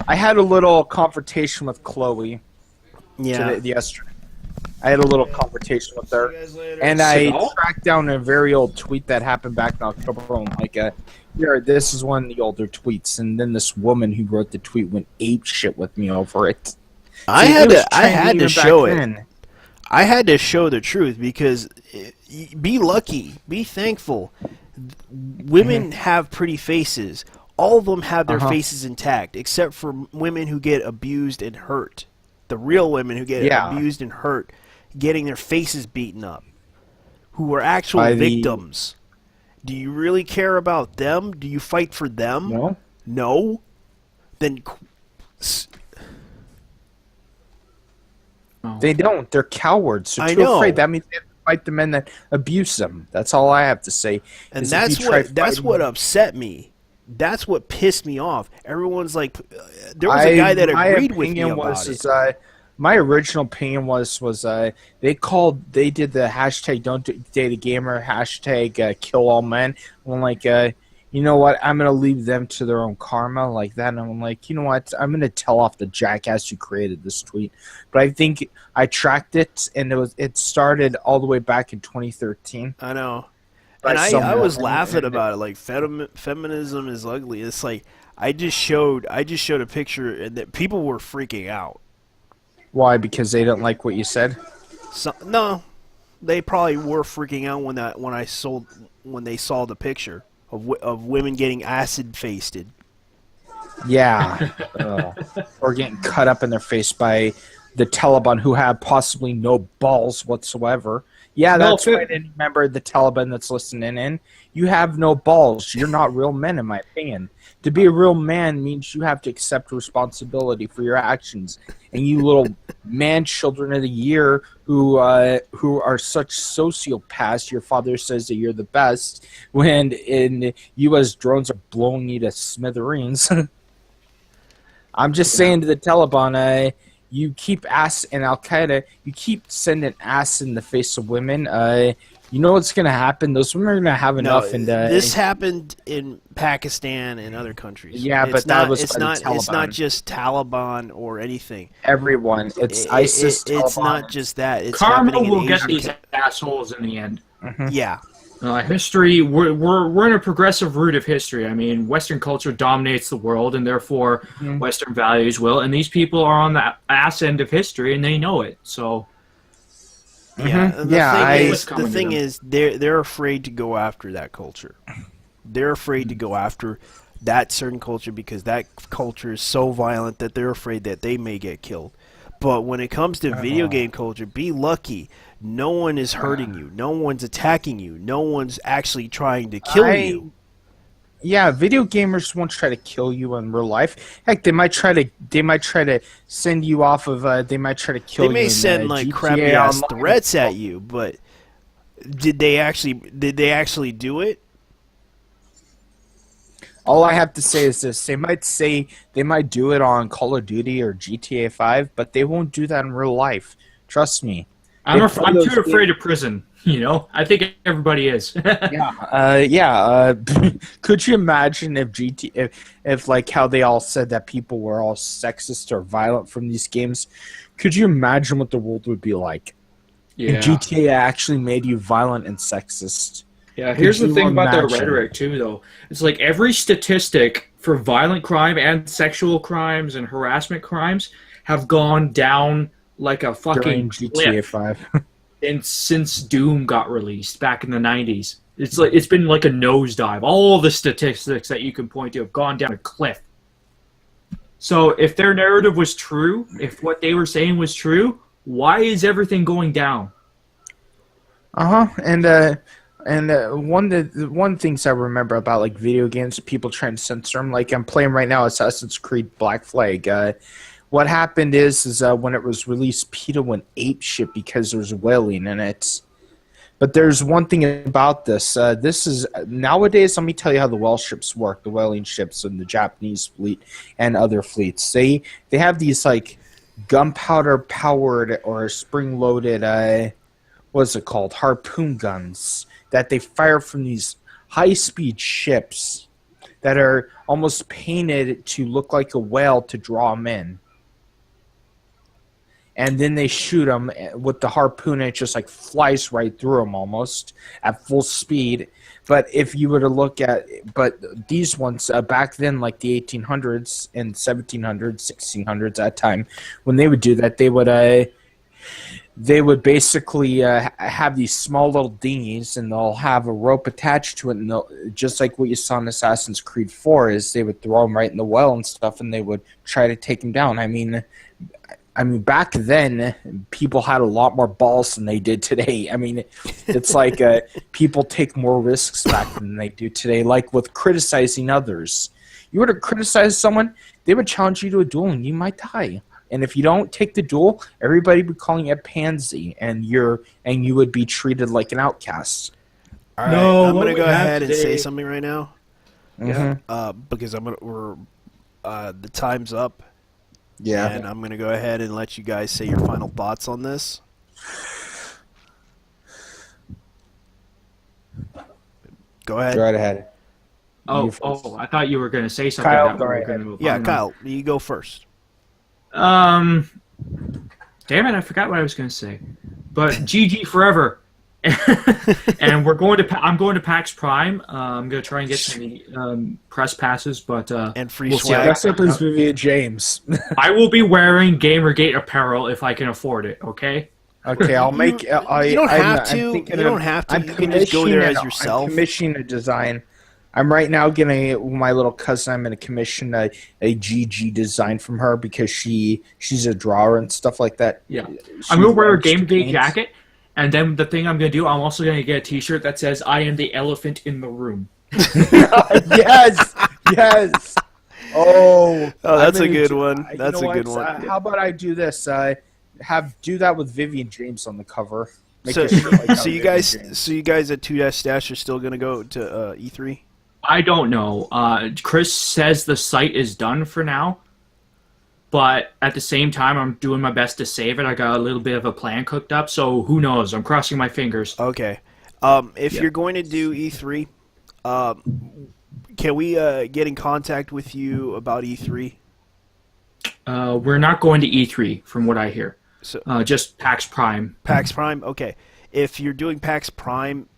[SPEAKER 4] I had a little confrontation with Chloe
[SPEAKER 1] Yeah.
[SPEAKER 4] yesterday. I had a little confrontation with her.
[SPEAKER 1] See you guys later.
[SPEAKER 4] And I
[SPEAKER 3] So?
[SPEAKER 4] tracked down a very old tweet that happened back in October. I'm like, here, this is one of the older tweets. And then this woman who wrote the tweet went ape shit with me over it.
[SPEAKER 1] I
[SPEAKER 4] See,
[SPEAKER 1] had
[SPEAKER 4] it was
[SPEAKER 1] to. I had
[SPEAKER 4] trending
[SPEAKER 1] to
[SPEAKER 4] even back
[SPEAKER 1] show it.
[SPEAKER 4] then.
[SPEAKER 1] I had to show the truth because be lucky, be thankful. Women have pretty faces. All of them have their faces intact, except for women who get abused and hurt. The real women who get
[SPEAKER 4] Yeah.
[SPEAKER 1] abused and hurt, getting their faces beaten up, who are actual
[SPEAKER 4] By the-
[SPEAKER 1] victims. Do you really care about them? Do you fight for them?
[SPEAKER 4] No?
[SPEAKER 1] No? Then
[SPEAKER 4] They don't. They're cowards. They're
[SPEAKER 1] I
[SPEAKER 4] too
[SPEAKER 1] know.
[SPEAKER 4] afraid. That means they have to fight the men that abuse them. That's all I have to say.
[SPEAKER 1] And
[SPEAKER 4] is if
[SPEAKER 1] that's
[SPEAKER 4] you try
[SPEAKER 1] that's
[SPEAKER 4] fighting-
[SPEAKER 1] what upset me. That's what pissed me off. Everyone's like, there was a guy that
[SPEAKER 4] my
[SPEAKER 1] agreed with me
[SPEAKER 4] opinion
[SPEAKER 1] about
[SPEAKER 4] was,
[SPEAKER 1] it.
[SPEAKER 4] is, my original opinion was they did the hashtag don't date a gamer, hashtag kill all men. I'm like, you know what? I'm gonna leave them to their own karma like that. And I'm like, you know what? I'm gonna tell off the jackass who created this tweet. But I think I tracked it, and it started all the way back in 2013.
[SPEAKER 1] I know.
[SPEAKER 4] by
[SPEAKER 1] And I
[SPEAKER 4] someone.
[SPEAKER 1] was laughing about it. Like, feminism is ugly. It's like, I just showed a picture, and that people were freaking out.
[SPEAKER 4] Why? Because they didn't like what you said.
[SPEAKER 1] No, they probably were freaking out when they saw the picture of women getting acid fasted.
[SPEAKER 4] Yeah. Or getting cut up in their face by the Taliban who have possibly no balls whatsoever. Yeah,
[SPEAKER 3] No,
[SPEAKER 4] that's right. Any member of the Taliban that's listening in, you have no balls. You're not real men, in my opinion. To be a real man means you have to accept responsibility for your actions. And you little man children of the year who are such sociopaths, your father says that you're the best, when in U.S. drones are blowing you to smithereens. I'm just saying to the Taliban, you keep ass and Al Qaeda, you keep sending ass in the face of women. You know what's going to happen? Those women are going to have enough.
[SPEAKER 1] This happened in Pakistan and other countries.
[SPEAKER 4] Yeah,
[SPEAKER 1] it's
[SPEAKER 4] but that
[SPEAKER 1] not,
[SPEAKER 4] was
[SPEAKER 1] it's
[SPEAKER 4] by the
[SPEAKER 1] not. It's not
[SPEAKER 4] Taliban.
[SPEAKER 1] just Taliban or anything.
[SPEAKER 4] Everyone, it's ISIS.
[SPEAKER 1] It's
[SPEAKER 4] Taliban.
[SPEAKER 1] not just that. It's
[SPEAKER 3] karma
[SPEAKER 1] happening
[SPEAKER 3] will
[SPEAKER 1] in
[SPEAKER 3] get
[SPEAKER 1] Asian
[SPEAKER 3] these assholes in the end.
[SPEAKER 1] Yeah.
[SPEAKER 3] History, we're in a progressive route of history. I mean, Western culture dominates the world, and therefore Western values will. And these people are on the ass end of history, and they know it. So,
[SPEAKER 1] Yeah. The thing
[SPEAKER 3] to them.
[SPEAKER 1] is, they're afraid to go after that culture. They're afraid to go after that certain culture because that culture is so violent that they're afraid that they may get killed. But when it comes to video game culture, be lucky. No one is hurting you. No one's attacking you. No one's actually trying to kill you.
[SPEAKER 4] Yeah, video gamers won't try to kill you in real life. Heck, they might try to send you off of. They might try to kill you.
[SPEAKER 1] They may
[SPEAKER 4] in,
[SPEAKER 1] send like
[SPEAKER 4] GTA
[SPEAKER 1] crappy ass
[SPEAKER 4] Online.
[SPEAKER 1] threats at you, but did they actually do it?
[SPEAKER 4] All I have to say is this: they might do it on Call of Duty or GTA 5, but they won't do that in real life. Trust me.
[SPEAKER 3] I'm too afraid of prison. You know, I think everybody is.
[SPEAKER 4] Could you imagine if like how they all said that people were all sexist or violent from these games? Could you imagine what the world would be like if GTA actually made you violent and sexist?
[SPEAKER 3] Yeah, here's the
[SPEAKER 4] you
[SPEAKER 3] thing about their
[SPEAKER 4] imagine?
[SPEAKER 3] rhetoric, too, though. It's like every statistic for violent crime and sexual crimes and harassment crimes have gone down like a fucking
[SPEAKER 4] During GTA 5.
[SPEAKER 3] and since Doom got released back in the 90s. It's been like a nosedive. All the statistics that you can point to have gone down a cliff. So if their narrative was true, if what they were saying was true, why is everything going down?
[SPEAKER 4] And one of the things I remember about like video games, people trying to censor them. Like I'm playing right now Assassin's Creed Black Flag. What happened is when it was released, PETA went apeshit because there was whaling in it. But there's one thing about this. This is nowadays. Let me tell you how the whale ships work, the whaling ships and the Japanese fleet and other fleets. They have these like gunpowder powered or spring loaded. What's it called? Harpoon guns that they fire from these high speed ships that are almost painted to look like a whale to draw them in. And then they shoot them with the harpoon, and it just like flies right through them almost at full speed. But if you were to look at, these ones back then, like the 1800s and 1700s, 1600s, at that time, when they would do that, they would basically have these small little dinghies, and they'll have a rope attached to it, and just like what you saw in Assassin's Creed 4, is they would throw them right in the well and stuff, and they would try to take them down. I mean, back then, people had a lot more balls than they did today. I mean, it's like people take more risks back than they do today, like with criticizing others. You were to criticize someone, they would challenge you to a duel, and you might die. And if you don't take the duel, everybody would be calling you a pansy, and you would be treated like an outcast.
[SPEAKER 1] All right,
[SPEAKER 3] No,
[SPEAKER 1] I'm
[SPEAKER 3] what
[SPEAKER 1] gonna
[SPEAKER 3] we
[SPEAKER 1] go
[SPEAKER 3] have
[SPEAKER 1] ahead and
[SPEAKER 3] today-
[SPEAKER 1] say something right now.
[SPEAKER 4] Yeah.
[SPEAKER 1] Because the time's up.
[SPEAKER 4] Yeah.
[SPEAKER 1] And I'm gonna go ahead and let you guys say your final thoughts on this. Go ahead.
[SPEAKER 4] Go right ahead.
[SPEAKER 3] Oh, I thought you were going to say something.
[SPEAKER 4] Kyle,
[SPEAKER 3] that
[SPEAKER 4] go
[SPEAKER 3] we were
[SPEAKER 4] right
[SPEAKER 3] gonna
[SPEAKER 4] ahead.
[SPEAKER 3] move
[SPEAKER 1] Yeah,
[SPEAKER 3] on.
[SPEAKER 1] Kyle, you go first.
[SPEAKER 3] Damn it, I forgot what I was going to say. But GG forever. And I'm going to PAX Prime. I'm going to try and get some press passes, but
[SPEAKER 1] And free
[SPEAKER 3] we'll see.
[SPEAKER 1] swag.
[SPEAKER 4] Next up is Vivian James.
[SPEAKER 3] I will be wearing Gamergate apparel if I can afford it. Okay.
[SPEAKER 4] Okay, I'll make.
[SPEAKER 1] You don't have to. You don't have to. You can just go there as yourself.
[SPEAKER 4] I'm commissioning a design. I'm right now my little cousin. I'm gonna commission a GG design from her because she's a drawer and stuff like that.
[SPEAKER 3] Yeah. I'm going to wear a
[SPEAKER 4] She
[SPEAKER 3] Gamergate
[SPEAKER 4] paints.
[SPEAKER 3] jacket, And then the thing I'm gonna do, I'm also gonna get a T-shirt that says "I am the elephant in the room."
[SPEAKER 4] Yes, yes. Oh,
[SPEAKER 1] that's
[SPEAKER 4] I'm
[SPEAKER 1] a
[SPEAKER 4] gonna
[SPEAKER 1] good
[SPEAKER 4] do-
[SPEAKER 1] one.
[SPEAKER 4] you
[SPEAKER 1] That's
[SPEAKER 4] know
[SPEAKER 1] a good
[SPEAKER 4] what?
[SPEAKER 1] one.
[SPEAKER 4] How about I do this? Do that with Vivian James on the cover. Make
[SPEAKER 1] So,
[SPEAKER 4] a shirt like that
[SPEAKER 1] so
[SPEAKER 4] with
[SPEAKER 1] you
[SPEAKER 4] Vivian
[SPEAKER 1] guys,
[SPEAKER 4] James.
[SPEAKER 1] so you guys at 2-Stash are still gonna go to E3?
[SPEAKER 3] I don't know. Chris says the site is done for now, but at the same time, I'm doing my best to save it. I got a little bit of a plan cooked up, so who knows? I'm crossing my fingers.
[SPEAKER 1] Okay. If
[SPEAKER 3] Yeah.
[SPEAKER 1] you're going to do E3, can we get in contact with you about E3?
[SPEAKER 3] We're not going to E3, from what I hear.
[SPEAKER 1] So
[SPEAKER 3] Just PAX Prime.
[SPEAKER 1] PAX Prime. Okay. If you're doing PAX Prime,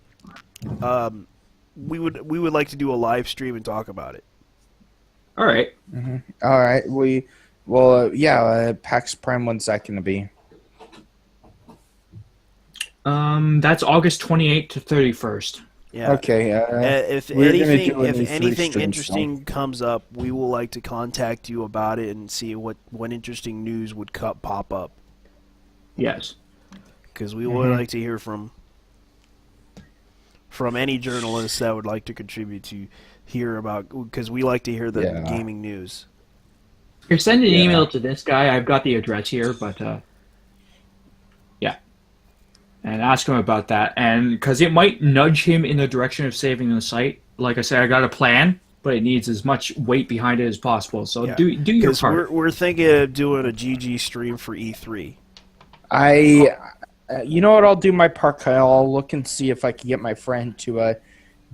[SPEAKER 1] we would like to do a live stream and talk about it.
[SPEAKER 3] All right.
[SPEAKER 4] All right, PAX Prime. When's that gonna be?
[SPEAKER 3] That's August 28th to 31st.
[SPEAKER 1] Yeah.
[SPEAKER 4] Okay.
[SPEAKER 1] If
[SPEAKER 4] we're gonna
[SPEAKER 1] anything,
[SPEAKER 4] do an
[SPEAKER 1] if
[SPEAKER 4] E3
[SPEAKER 1] anything
[SPEAKER 4] stream,
[SPEAKER 1] interesting comes up, we will like to contact you about it and see what interesting news would pop up.
[SPEAKER 3] Yes.
[SPEAKER 1] Because we would like to hear from any journalists that would like to contribute to hear about, because we like to hear the
[SPEAKER 4] Yeah.
[SPEAKER 1] gaming news.
[SPEAKER 3] Here, send an
[SPEAKER 4] Yeah.
[SPEAKER 3] email to this guy. I've got the address here, but yeah. And ask him about that. And because it might nudge him in the direction of saving the site. Like I said, I got a plan, but it needs as much weight behind it as possible. So
[SPEAKER 1] Yeah.
[SPEAKER 3] do your
[SPEAKER 1] Because
[SPEAKER 3] part.
[SPEAKER 1] we're thinking of doing a GG stream for E3.
[SPEAKER 4] You know what? I'll do my part. I'll look and see if I can get my friend to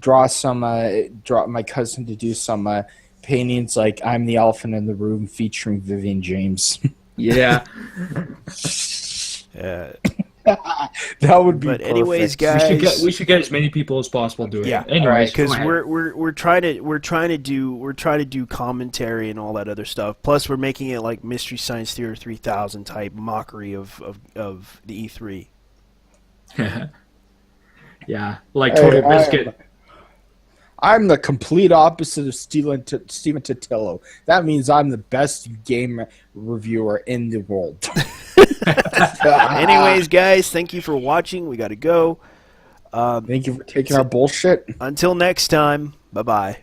[SPEAKER 4] draw my cousin to do some paintings like "I'm the Elephant in the Room" featuring Vivian James.
[SPEAKER 3] Yeah.
[SPEAKER 4] That would be.
[SPEAKER 1] But anyways,
[SPEAKER 4] perfect.
[SPEAKER 1] guys,
[SPEAKER 3] we should get as many people as possible doing
[SPEAKER 1] Yeah.
[SPEAKER 3] it. Anyways,
[SPEAKER 1] because
[SPEAKER 3] go ahead.
[SPEAKER 1] we're trying to do commentary and all that other stuff. Plus, we're making it like Mystery Science Theater 3000 type mockery of the E3.
[SPEAKER 3] Yeah, like
[SPEAKER 4] Hey,
[SPEAKER 3] Total Biscuit.
[SPEAKER 4] I'm the complete opposite of Steven Totillo. That means I'm the best game reviewer in the world.
[SPEAKER 1] Anyways, guys, thank you for watching. We got to go.
[SPEAKER 4] Thank you for taking our bullshit.
[SPEAKER 1] Until next time, bye bye.